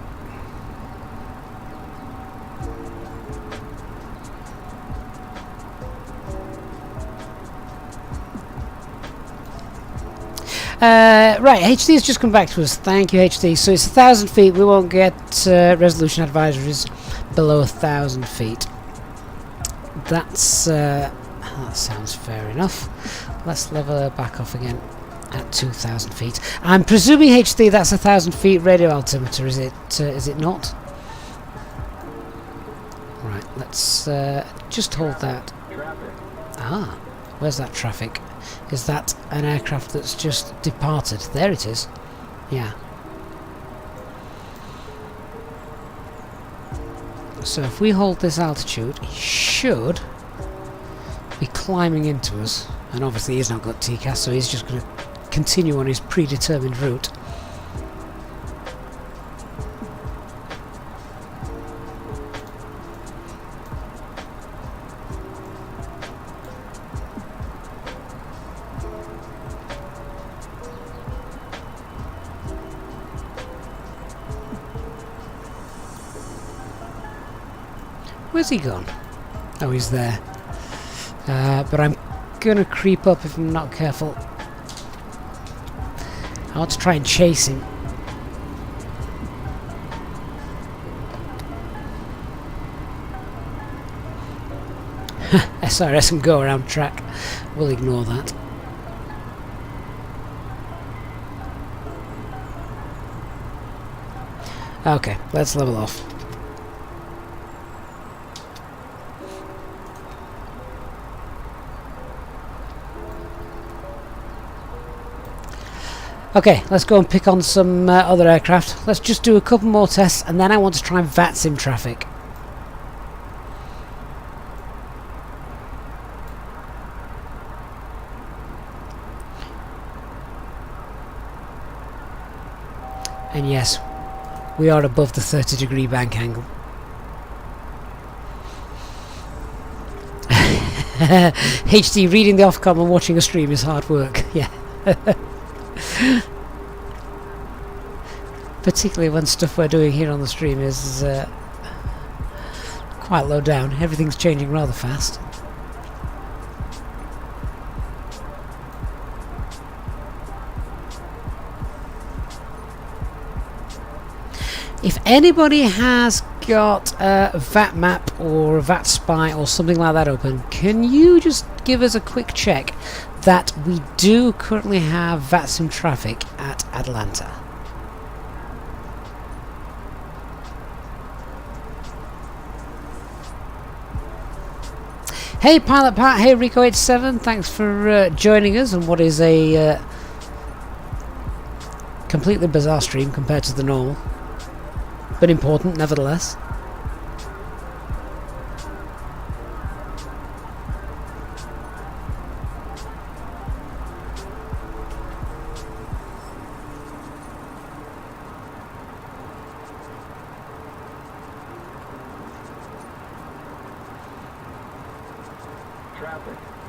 Right, HD has just come back to us. Thank you, HD. So it's 1,000 feet. We won't get resolution advisories below 1,000 feet. That sounds fair enough. Let's level her back off again at 2,000 feet. I'm presuming HD that's 1,000 feet radio altimeter. Is it not? Right. Let's just hold that. Traffic. Ah, where's that traffic? Is that an aircraft that's just departed? There it is. Yeah. So if we hold this altitude, he should be climbing into us. And obviously he's not got TCAS, so he's just going to continue on his predetermined route. Where's he gone? Oh, he's there. But I'm gonna creep up if I'm not careful. I want to try and chase him. SRS and go around track. We'll ignore that. Okay, let's level off. Okay, let's go and pick on some other aircraft. Let's just do a couple more tests, and then I want to try and VATSIM traffic. And yes, we are above the 30-degree bank angle. HD, reading the Ofcom and watching a stream is hard work. Yeah. Particularly when stuff we're doing here on the stream is quite low down. Everything's changing rather fast. If anybody has got a VAT map or a VAT spy or something like that open, can you just give us a quick check that we do currently have VATSIM traffic at Atlanta? Hey Pilot Pat, hey Rico87, thanks for joining us on what is a completely bizarre stream compared to the normal, but important nevertheless.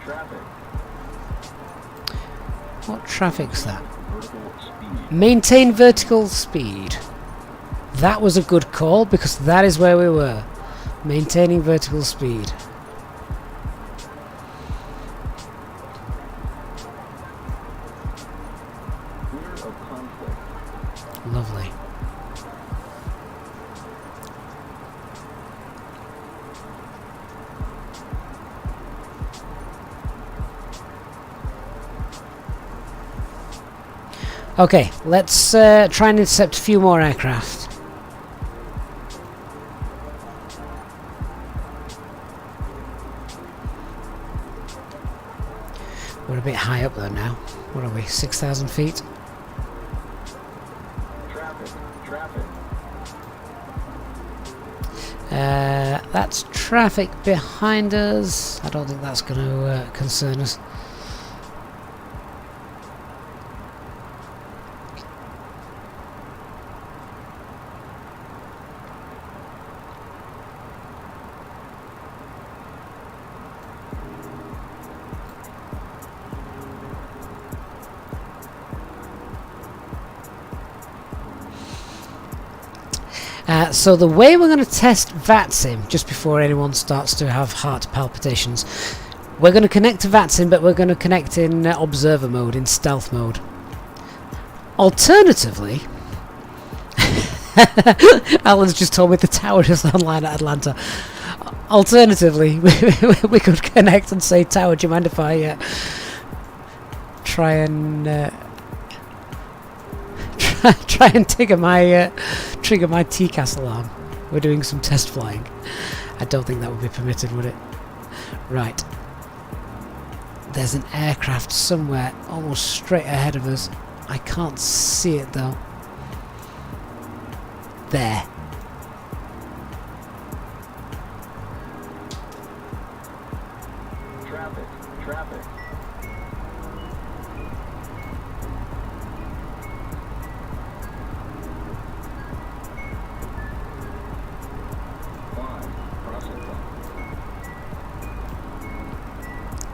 Traffic. What traffic's that? Vertical speed. Maintain vertical speed. That was a good call because that is where we were. Maintaining vertical speed. Clear of conflict. Lovely. Okay, let's try and intercept a few more aircraft. We're a bit high up though now. What are we, 6,000 feet? Traffic. That's traffic behind us. I don't think that's going to concern us. So the way we're going to test VATSIM, just before anyone starts to have heart palpitations, we're going to connect to VATSIM, but we're going to connect in observer mode, in stealth mode. Alternatively, Alan's just told me the tower is online at Atlanta. Alternatively, we could connect and say, tower, do you mind if I try and trigger my TCAS alarm? We're doing some test flying. I don't think that would be permitted, would it? Right. There's an aircraft somewhere almost straight ahead of us. I can't see it though. There. Traffic. Traffic.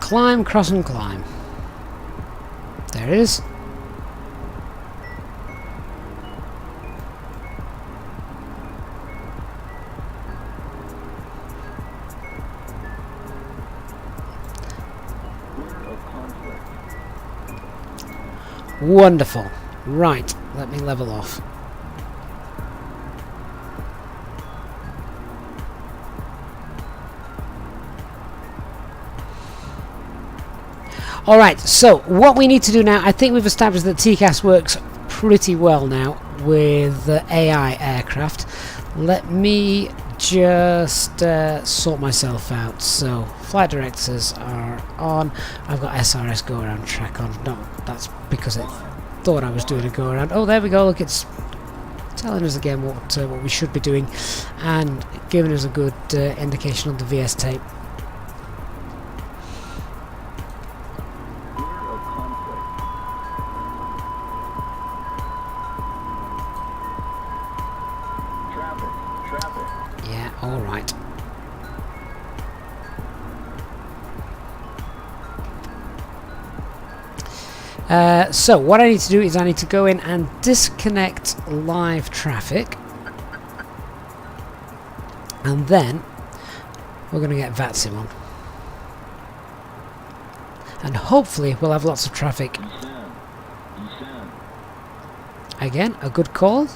Climb, cross and climb. There it is. Wonderful. Right, let me level off. Alright, so what we need to do now, I think we've established that TCAS works pretty well now with AI aircraft. Let me just sort myself out. So, flight directors are on. I've got SRS go around track on. No, that's because it thought I was doing a go around. Oh, there we go. Look, it's telling us again what we should be doing and giving us a good indication on the VS tape. Yeah, all right. So what I need to do is I need to go in and disconnect live traffic, and then we're going to get VATSIM on, and hopefully we'll have lots of traffic. Again, a good call.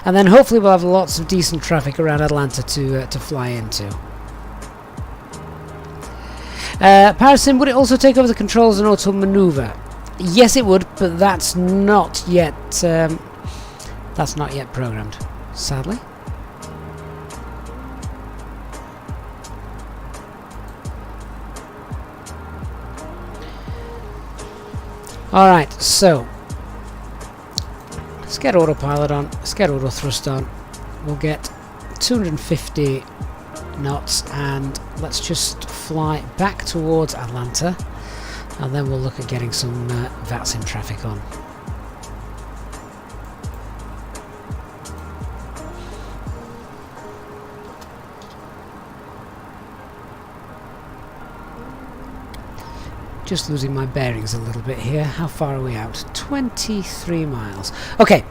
And then hopefully we'll have lots of decent traffic around Atlanta to fly into. Parasim, would it also take over the controls and auto maneuver? Yes, it would, but that's not yet programmed, sadly. All right, so. Let's get autopilot on, let's get auto thrust on. We'll get 250 knots and let's just fly back towards Atlanta, and then we'll look at getting some VATSIM traffic on. Just losing my bearings a little bit here. How far are we out? 23 miles. Okay,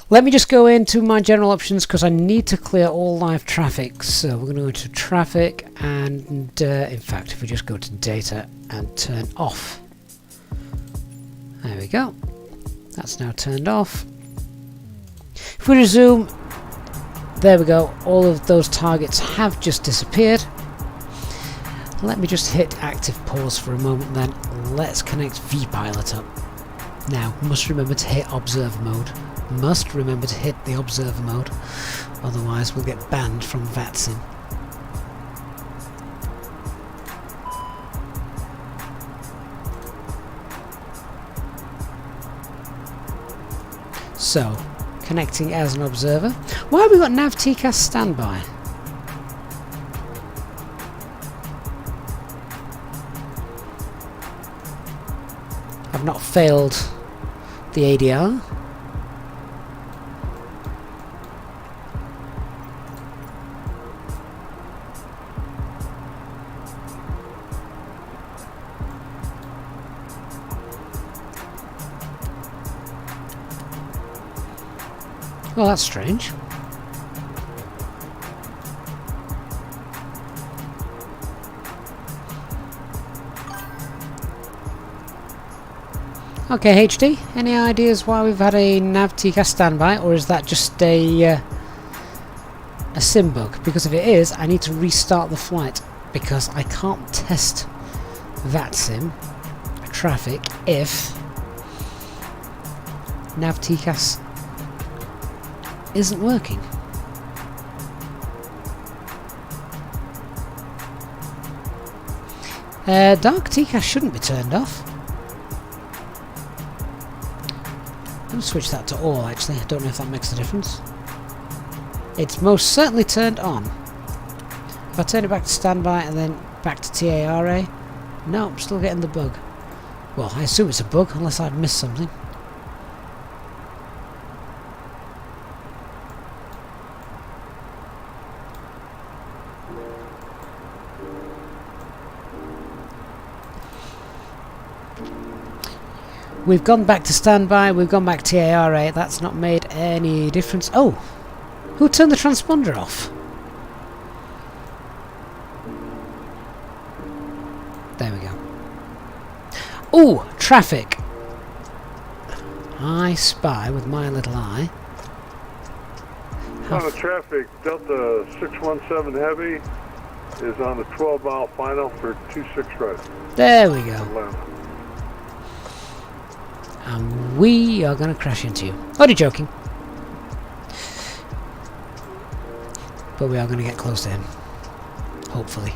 let me just go into my general options because I need to clear all live traffic. So we're going to go to traffic and in fact if we just go to data and turn off. There we go. That's now turned off. If we resume, there we go. All of those targets have just disappeared. Let me just hit active pause for a moment then. Let's connect vPilot up. Now, must remember to hit observer mode. Must remember to hit the observer mode. Otherwise we'll get banned from VATSIM. So, connecting as an observer. Why have we got nav TCAS standby? I've not failed the ADR. Well, that's strange. Okay, HD, any ideas why we've had a nav TCAS standby, or is that just a sim bug? Because if it is, I need to restart the flight, because I can't test VATSIM traffic if nav TCAS isn't working. Dark TCAS shouldn't be turned off. I'm going to switch that to all actually, I don't know if that makes a difference. It's most certainly turned on. If I turn it back to standby and then back to TARA, no, I'm still getting the bug. Well, I assume it's a bug unless I've missed something. We've gone back to standby, we've gone back to TARA, that's not made any difference. Oh! Who turned the transponder off? There we go. Oh! Traffic! I spy with my little eye. On the traffic, Delta 617 Heavy is on the 12-mile final for 26 right. There we go. Atlanta. And we are going to crash into you. Only joking. But we are going to get close to him. Hopefully.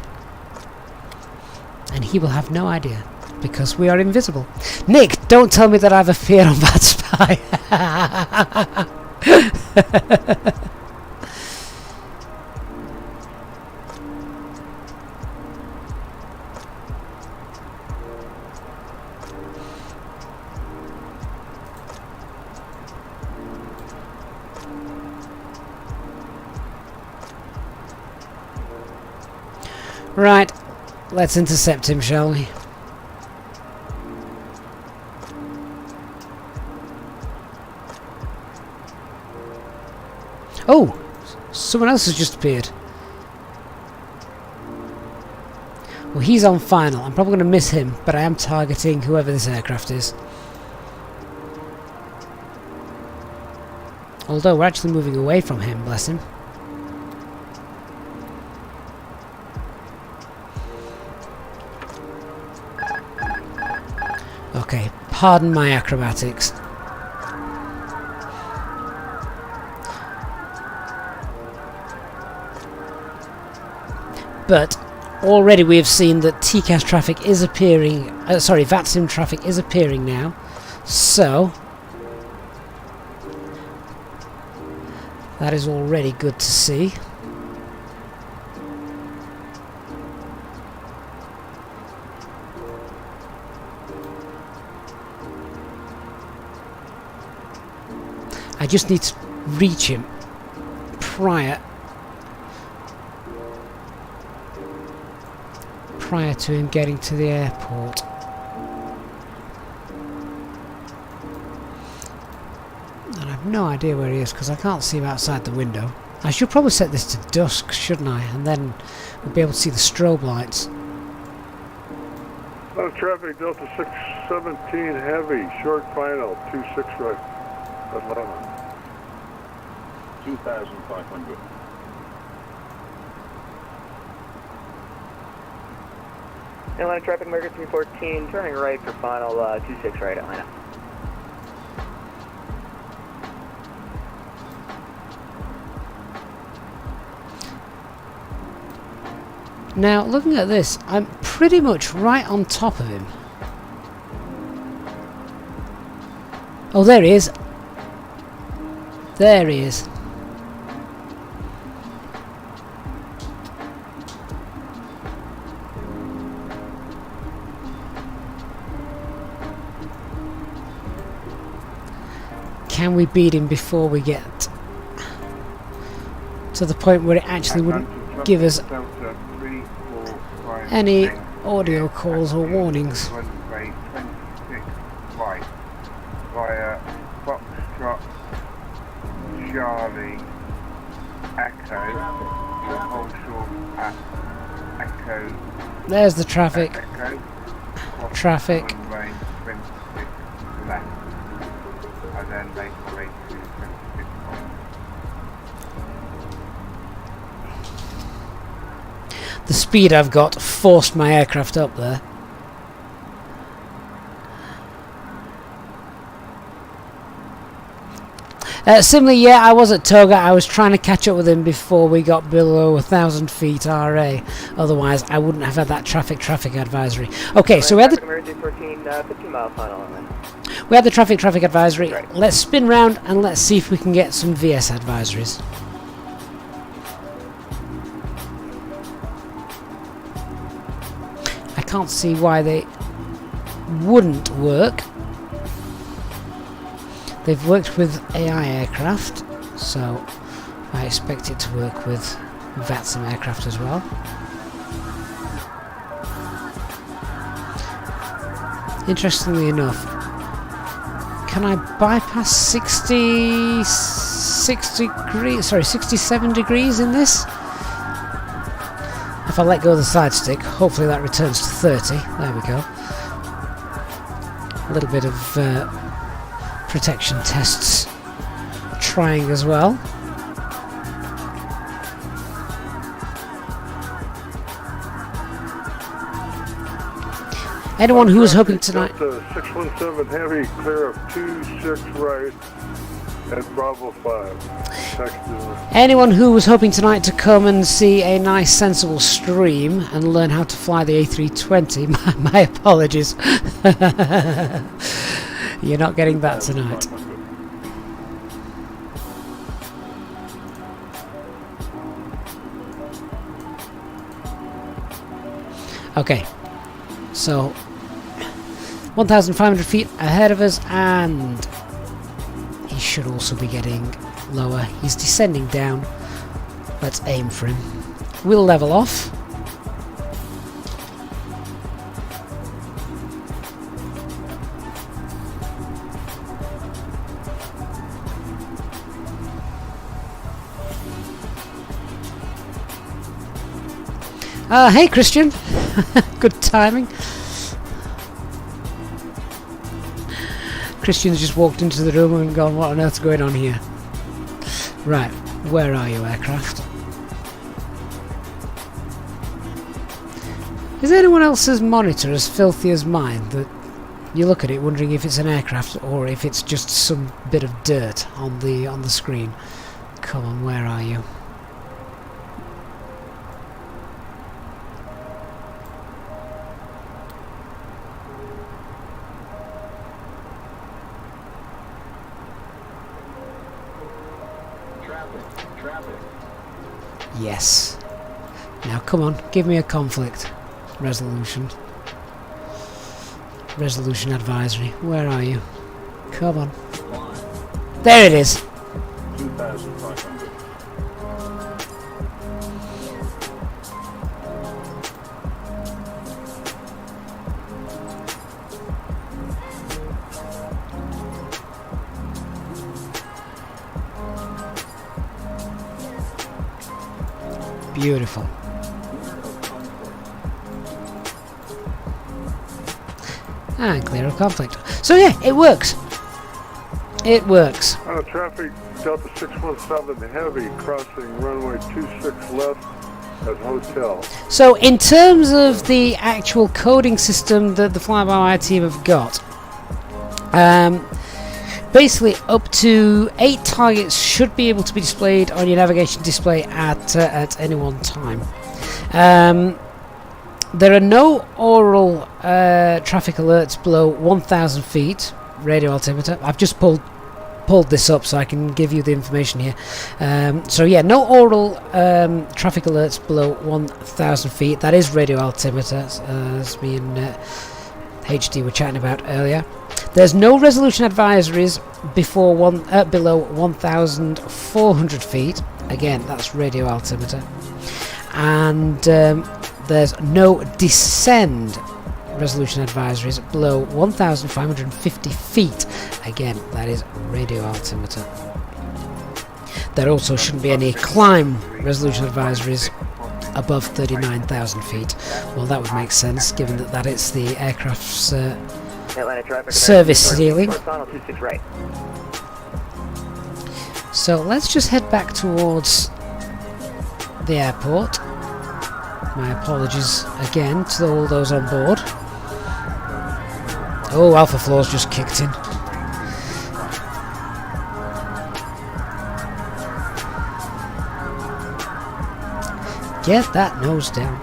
And he will have no idea. Because we are invisible. Nick, don't tell me that I have a fear on that spy. Right, let's intercept him, shall we? Oh! Someone else has just appeared. Well, he's on final. I'm probably going to miss him, but I am targeting whoever this aircraft is. Although we're actually moving away from him, bless him. Okay, pardon my acrobatics. But already we have seen that TCAS traffic is appearing, sorry, VATSIM traffic is appearing now. So that is already good to see. I just need to reach him prior to him getting to the airport. And I have no idea where he is because I can't see him outside the window. I should probably set this to dusk, shouldn't I? And then we'll be able to see the strobe lights. On traffic, Delta 617 Heavy, short final, 26 right. Atlanta. 2,500. Atlanta traffic, American 314, turning right for final 26 right, Atlanta. Now, looking at this, I'm pretty much right on top of him. Oh, there he is. There he is. Can we beat him before we get to the point where it actually wouldn't give us any audio calls or warnings? Runway 26 right, via Foxtrot, Charlie, Echo, hold short at Echo. There's the traffic. Echo. Traffic. Runway 26 left, and then make your way to 26 points. The speed I've got forced my aircraft up there. Similarly, yeah, I was at Toga. I was trying to catch up with him before we got below 1,000 feet RA. Otherwise, I wouldn't have had that traffic advisory. Okay, so we had the Emergency 14, 15 mile final. we had the traffic advisory. Right. Let's spin round and let's see if we can get some VS advisories. I can't see why they wouldn't work. They've worked with AI aircraft, so I expect it to work with VATSIM aircraft as well. Interestingly enough, can I bypass 67 degrees in this? If I let go of the side stick, hopefully that returns to 30. There we go. A little bit of protection tests trying as well. Anyone who was hoping tonight... 617 Heavy, clear of 26 right at Bravo 5. Anyone who was hoping tonight to come and see a nice sensible stream and learn how to fly the A320, my apologies. You're not getting that tonight. Okay, so 1,500 feet ahead of us, and he should also be getting lower. He's descending down. Let's aim for him. We'll level off. Hey Christian, good timing. Christian's just walked into the room and gone, what on earth's going on here? Right, where are you, aircraft? Is anyone else's monitor as filthy as mine, that you look at it wondering if it's an aircraft or if it's just some bit of dirt on the screen? Come on, where are you? Yes. Now come on, give me a conflict resolution. Resolution advisory. Where are you? Come on. There it is. 2,500. Beautiful. And clear of conflict. So yeah, it works. It works. Traffic Delta 617 Heavy, crossing runway 26 left at Hotel. So in terms of the actual coding system that the FlyByWire team have got, basically up to 8 targets should be able to be displayed on your navigation display at any one time. There are no oral traffic alerts below 1,000 feet radio altimeter. I've just pulled this up so I can give you the information here. So yeah, no oral traffic alerts below 1,000 feet. That is radio altimeter, as me and HD were chatting about earlier. There's no resolution advisories below 1,400 feet. Again, that's radio altimeter. And there's no descend resolution advisories below 1,550 feet. Again, that is radio altimeter. There also shouldn't be any climb resolution advisories above 39,000 feet. Well, that would make sense given that it's the aircraft's Atlanta traffic. service ceiling. Final 26 right. So let's just head back towards the airport. My apologies again to all those on board. Oh, Alpha Floor's just kicked in. Get that nose down.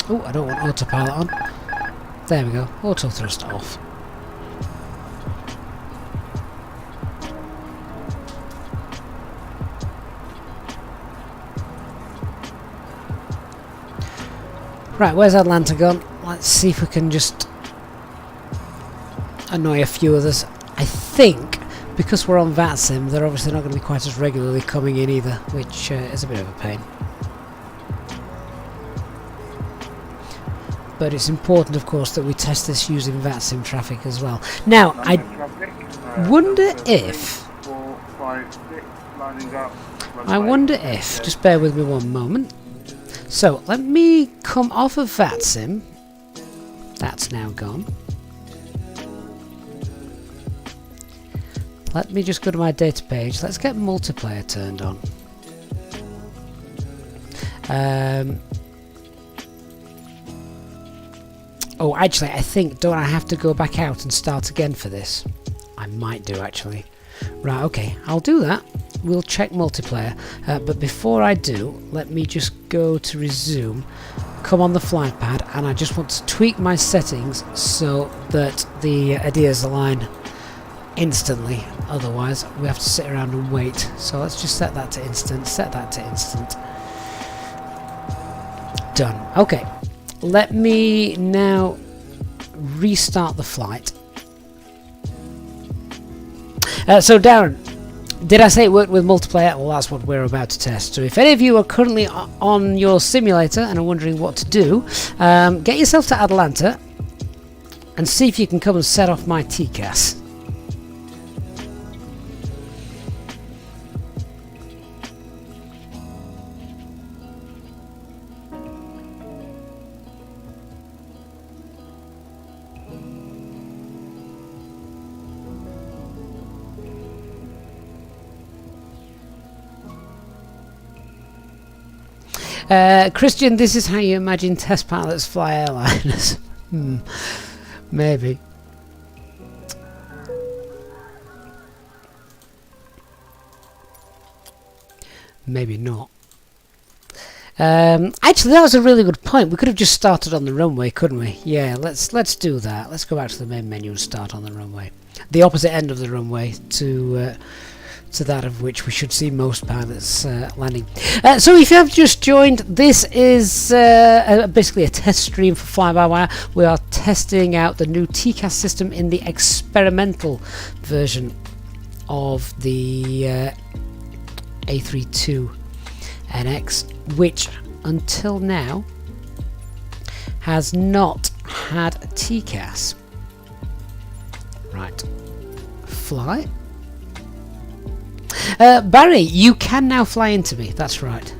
Oh, I don't want autopilot on. There we go, auto thrust off. Right, where's Atlanta gone? Let's see if we can just annoy a few others. I think because we're on VATSIM, they're obviously not going to be quite as regularly coming in either, which is a bit of a pain. But it's important, of course, that we test this using VATSIM traffic as well. Now, I wonder if... just bear with me one moment. So, let me come off of VATSIM. That's now gone. Let me just go to my data page. Let's get multiplayer turned on. Oh, actually, I think, don't I have to go back out and start again for this? I might do, actually. Right, okay, I'll do that. We'll check multiplayer. But before I do, let me just go to resume, come on the flight pad, and I just want to tweak my settings so that the ideas align instantly. Otherwise, we have to sit around and wait. So let's just set that to instant, set that to instant. Done. Okay. Let me now restart the flight. So Darren, did I say it worked with multiplayer? Well, that's what we're about to test. So if any of you are currently on your simulator and are wondering what to do, get yourself to Atlanta and see if you can come and set off my TCAS. Christian, this is how you imagine test pilots fly airliners. Maybe. Maybe not. Actually, that was a really good point. We could have just started on the runway, couldn't we? Yeah, let's do that. Let's go back to the main menu and start on the runway. The opposite end of the runway to that of which we should see most pilots landing. So if you have just joined, this is basically a test stream for Fly-by-Wire. We are testing out the new TCAS system in the experimental version of the A320NX, which until now has not had TCAS. Right, fly. Barry, you can now fly into me, that's right.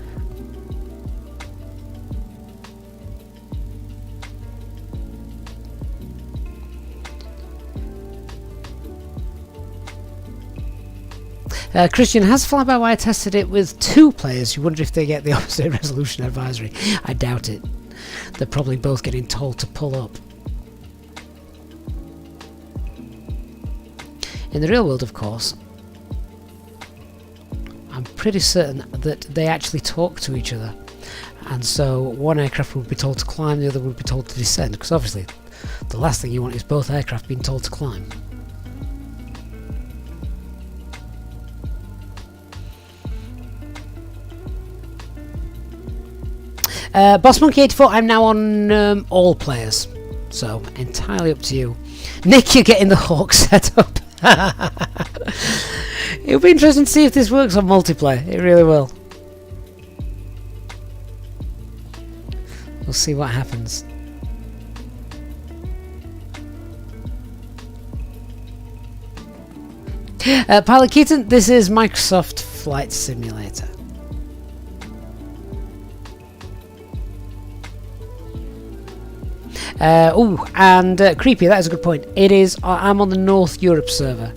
Christian, has Fly-by-Wire tested it with 2 players? You wonder if they get the opposite resolution advisory. I doubt it. They're probably both getting told to pull up. In the real world, of course, I'm pretty certain that they actually talk to each other, and so one aircraft would be told to climb, the other would be told to descend, because obviously the last thing you want is both aircraft being told to climb. Boss Monkey 84, I'm now on all players, so entirely up to you. Nick, you're getting the Hawk set up. It'll be interesting to see if this works on multiplayer. It really will. We'll see what happens. Pilot Keaton, this is Microsoft Flight Simulator. Creepy, that is a good point. It is, I'm on the North Europe server.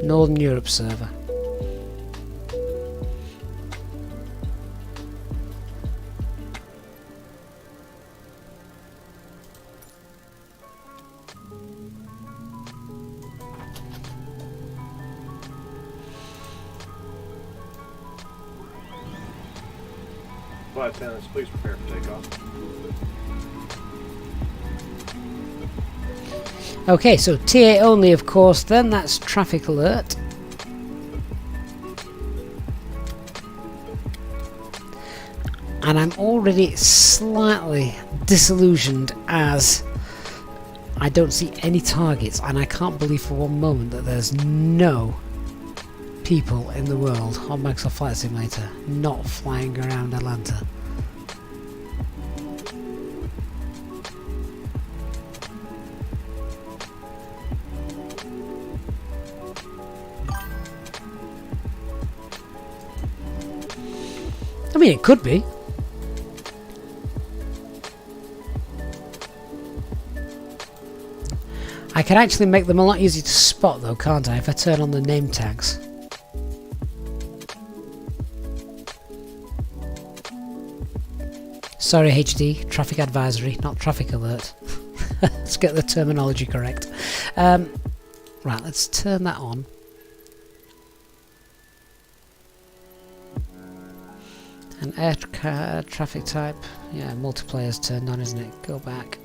Northern Europe server. Flight attendants, please prepare for takeoff. Okay, so TA only, of course, then that's traffic alert. And I'm already slightly disillusioned as I don't see any targets, and I can't believe for one moment that there's no people in the world on Microsoft Flight Simulator not flying around Atlanta. I mean, it could be. I can actually make them a lot easier to spot though, can't I, if I turn on the name tags. Sorry HD, traffic advisory, not traffic alert. Let's get the terminology correct. Right, let's turn that on. And air traffic type, yeah, multiplayer's turned on, isn't it? Go back,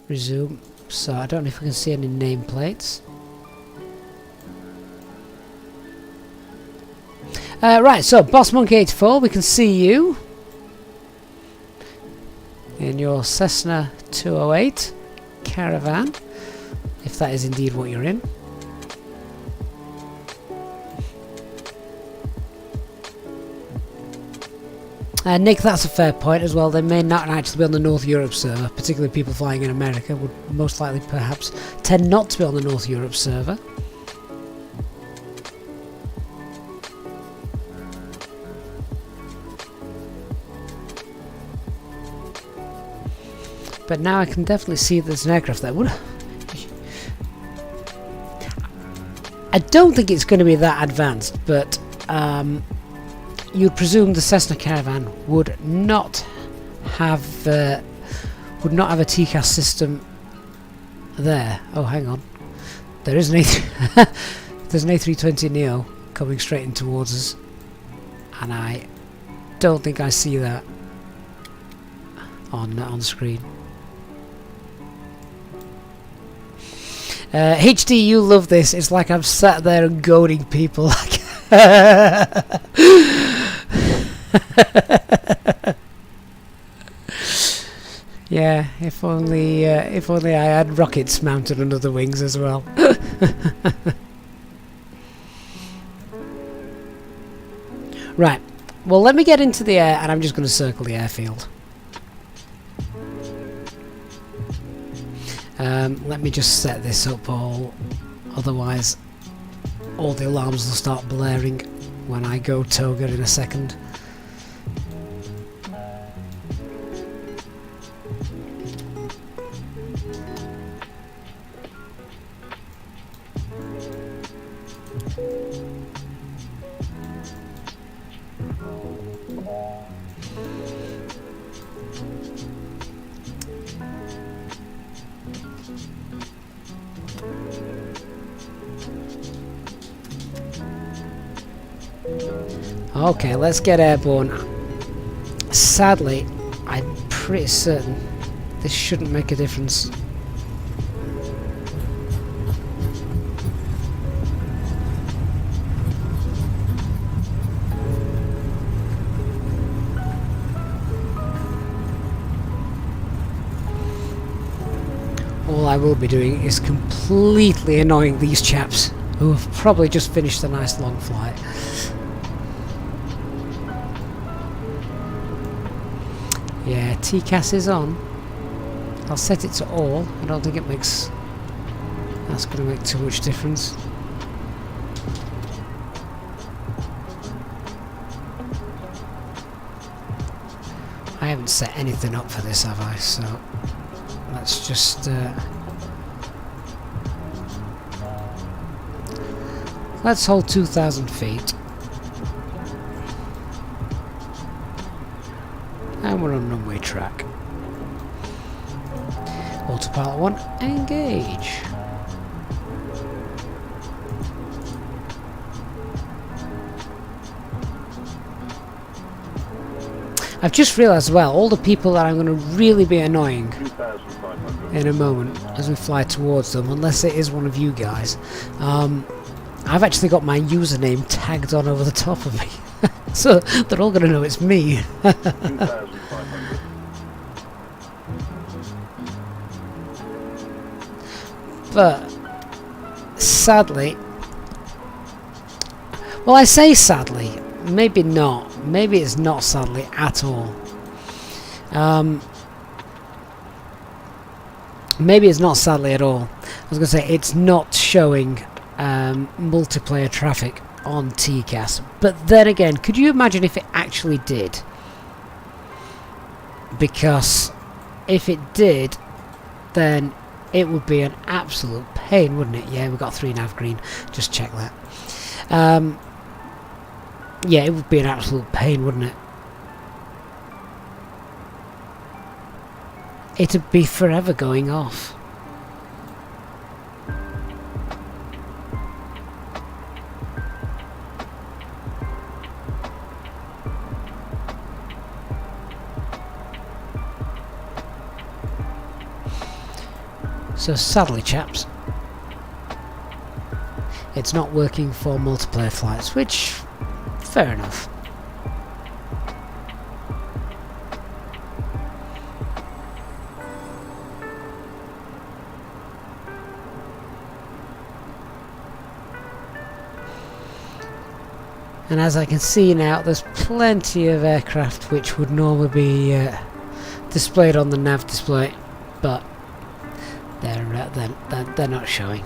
resume. So I don't know if we can see any nameplates. Right, so Boss Monkey 84, we can see you in your Cessna 208 Caravan, if that is indeed what you're in. Nick, that's a fair point as well. They may not actually be on the North Europe server, particularly people flying in America would most likely perhaps tend not to be on the North Europe server. But now I can definitely see there's an aircraft there. I don't think it's going to be that advanced, but you'd presume the Cessna Caravan would not have a TCAS system there. Oh, hang on, there is an there's an A320 Neo coming straight in towards us, and I don't think I see that on screen. HD, you love this. It's like I'm sat there and goading people like yeah, if only I had rockets mounted under the wings as well. Right, well, let me get into the air and I'm just going to circle the airfield. Let me just set this up all, otherwise all the alarms will start blaring when I go toga in a second. Okay, let's get airborne. Sadly, I'm pretty certain this shouldn't make a difference. All I will be doing is completely annoying these chaps who have probably just finished a nice long flight. Yeah, TCAS is on. I'll set it to all. I don't think it makes... that's going to make too much difference. I haven't set anything up for this, have I? So let's just let's hold 2,000 feet, and we're on runway track. Autopilot 1, engage. I've just realised as well, all the people that I'm going to really be annoying in a moment as we fly towards them, unless it is one of you guys, I've actually got my username tagged on over the top of me. So they're all going to know it's me. But sadly, well, I say sadly, maybe not. Maybe it's not sadly at all. Maybe it's not sadly at all. I was going to say it's not showing multiplayer traffic on TCAS. But then again, could you imagine if it actually did? Because if it did, then it would be an absolute pain, wouldn't it? Yeah, we've got 3 nav green. Just check that. Yeah, it would be an absolute pain, wouldn't it? It'd be forever going off. So sadly, chaps, it's not working for multiplayer flights, which... fair enough. And as I can see now, there's plenty of aircraft which would normally be displayed on the nav display, but they're not showing.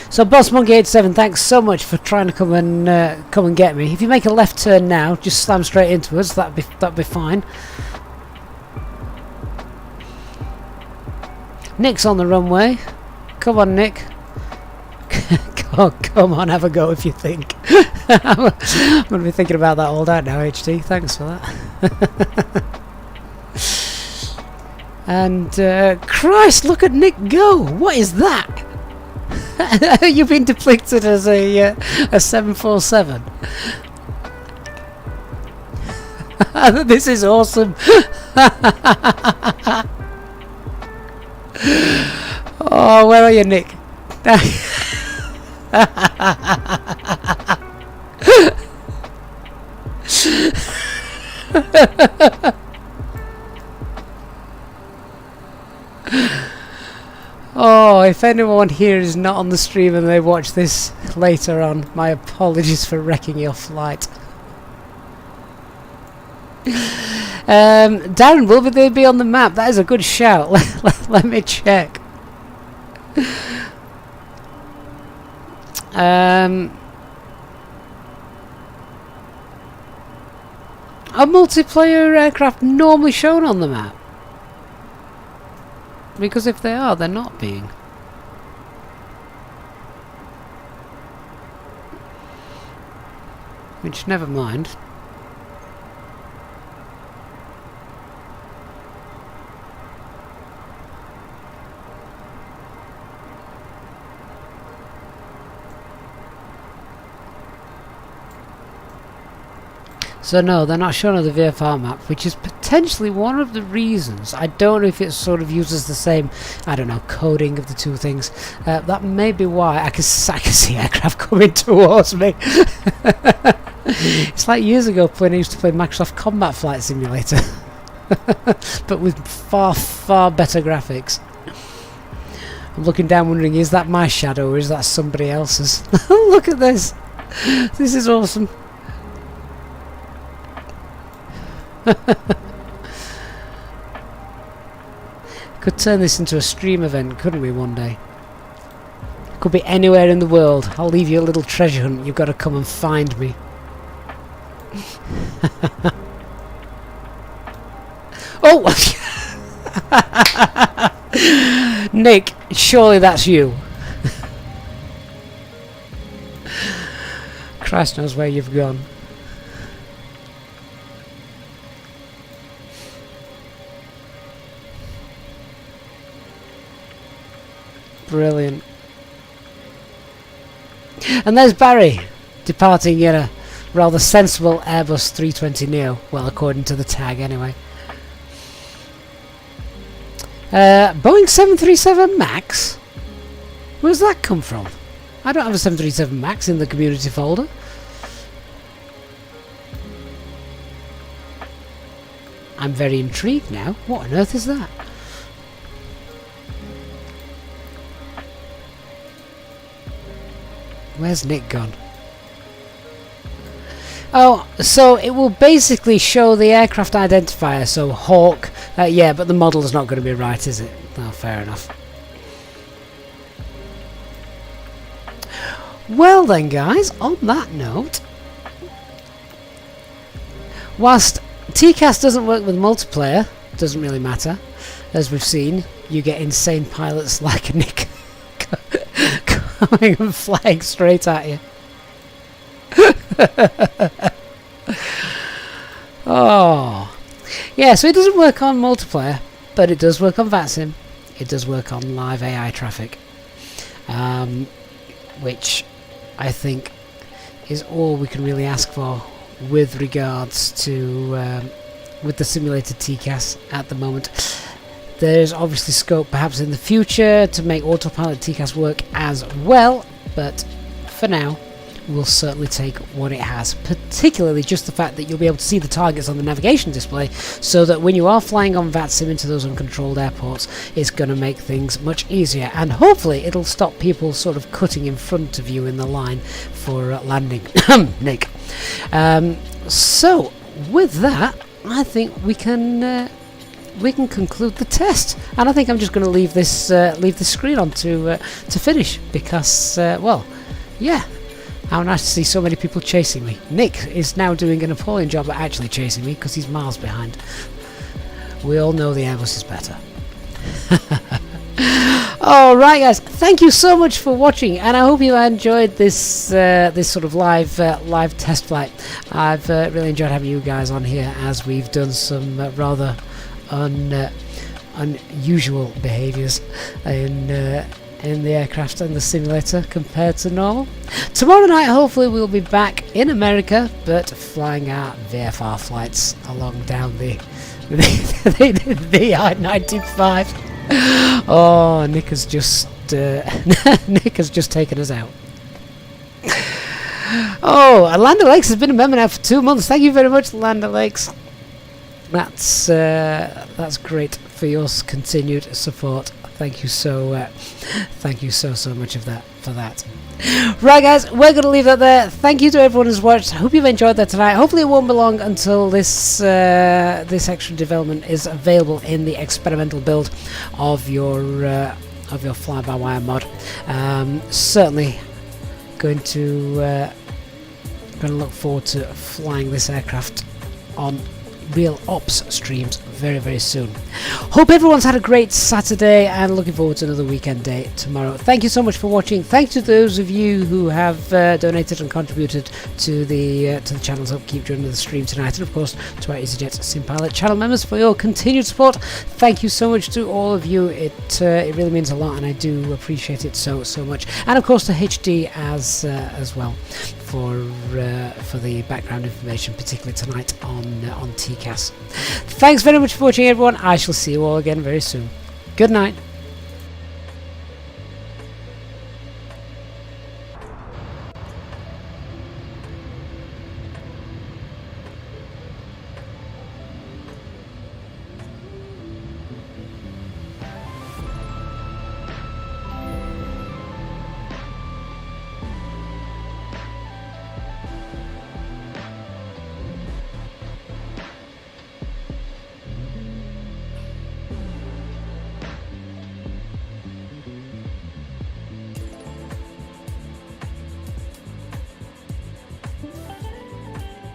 So Boss Monkey 87, thanks so much for trying to come and get me. If you make a left turn now, just slam straight into us. That'd be fine. Nick's on the runway. Come on, Nick. Come on, have a go if you think. I'm going to be thinking about that all night now, HT. Thanks for that. And Christ, look at Nick go! What is that? You've been depicted as a 747. This is awesome. Oh, where are you, Nick? Oh, if anyone here is not on the stream and they watch this later on, my apologies for wrecking your flight. Darren, will they be on the map? That is a good shout. Let me check. Are multiplayer aircraft normally shown on the map? Because if they are, they're not being. Which, never mind. So no, they're not shown on the VFR map, which is potentially one of the reasons. I don't know if it sort of uses the same, I don't know, coding of the two things. That may be why I can see aircraft coming towards me. It's like years ago when I used to play Microsoft Combat Flight Simulator. But with far, far better graphics. I'm looking down wondering, is that my shadow or is that somebody else's? Look at this. This is awesome. Could turn this into a stream event, couldn't we, one day? Could be anywhere in the world. I'll leave you a little treasure hunt. You've got to come and find me. Oh! Nick, surely that's you. Christ knows where you've gone. Brilliant. And there's Barry, departing in a rather sensible Airbus 320 Neo. Well, according to the tag, anyway. Boeing 737 MAX? Where's that come from? I don't have a 737 MAX in the community folder. I'm very intrigued now. What on earth is that? Where's Nick gone? Oh, so it will basically show the aircraft identifier, so Hawk. Yeah, but the model's not going to be right, is it? Oh, fair enough. Well then, guys, on that note, whilst TCAS doesn't work with multiplayer, doesn't really matter. As we've seen, you get insane pilots like Nick coming and flying straight at you. Oh, yeah, so it doesn't work on multiplayer, but it does work on VATSIM. It does work on live AI traffic, which I think is all we can really ask for with regards to with the simulated TCAS at the moment. There's obviously scope perhaps in the future to make autopilot TCAS work as well, but for now we'll certainly take what it has, particularly just the fact that you'll be able to see the targets on the navigation display, so that when you are flying on VATSIM into those uncontrolled airports, it's going to make things much easier, and hopefully it'll stop people sort of cutting in front of you in the line for landing. Nick. So with that, I think we can conclude the test, and I think I'm just going to leave this screen on to finish, because well, yeah. How nice to see so many people chasing me. Nick is now doing an appalling job at actually chasing me because he's miles behind. We all know the Airbus is better. Alright guys, thank you so much for watching, and I hope you enjoyed this this sort of live test flight. I've really enjoyed having you guys on here, as we've done some rather unusual behaviours in the aircraft and the simulator compared to normal. Tomorrow night hopefully we'll be back in America, but flying our VFR flights along down the I-95. Oh, Nick has just taken us out. Oh, Land O'Lakes has been a member now for 2 months. Thank you very much, Land O'Lakes. That's great for your continued support. Thank you so much for that. Right guys, we're going to leave that there. Thank you to everyone who's watched. I hope you've enjoyed that tonight. Hopefully it won't be long until this extra development is available in the experimental build of your fly-by-wire mod. Certainly going to look forward to flying this aircraft on real ops streams very, very soon. Hope everyone's had a great Saturday, and looking forward to another weekend day tomorrow. Thank you so much for watching. Thanks to those of you who have donated and contributed to the channel's upkeep during the stream tonight, and of course to our Easyjetsimpilot channel members for your continued support. Thank you so much to all of you. It really means a lot, and I do appreciate it so much. And of course to HD as well for the background information, particularly tonight on TCAS. Thanks very much for watching, everyone. I shall see you all again very soon. Good night.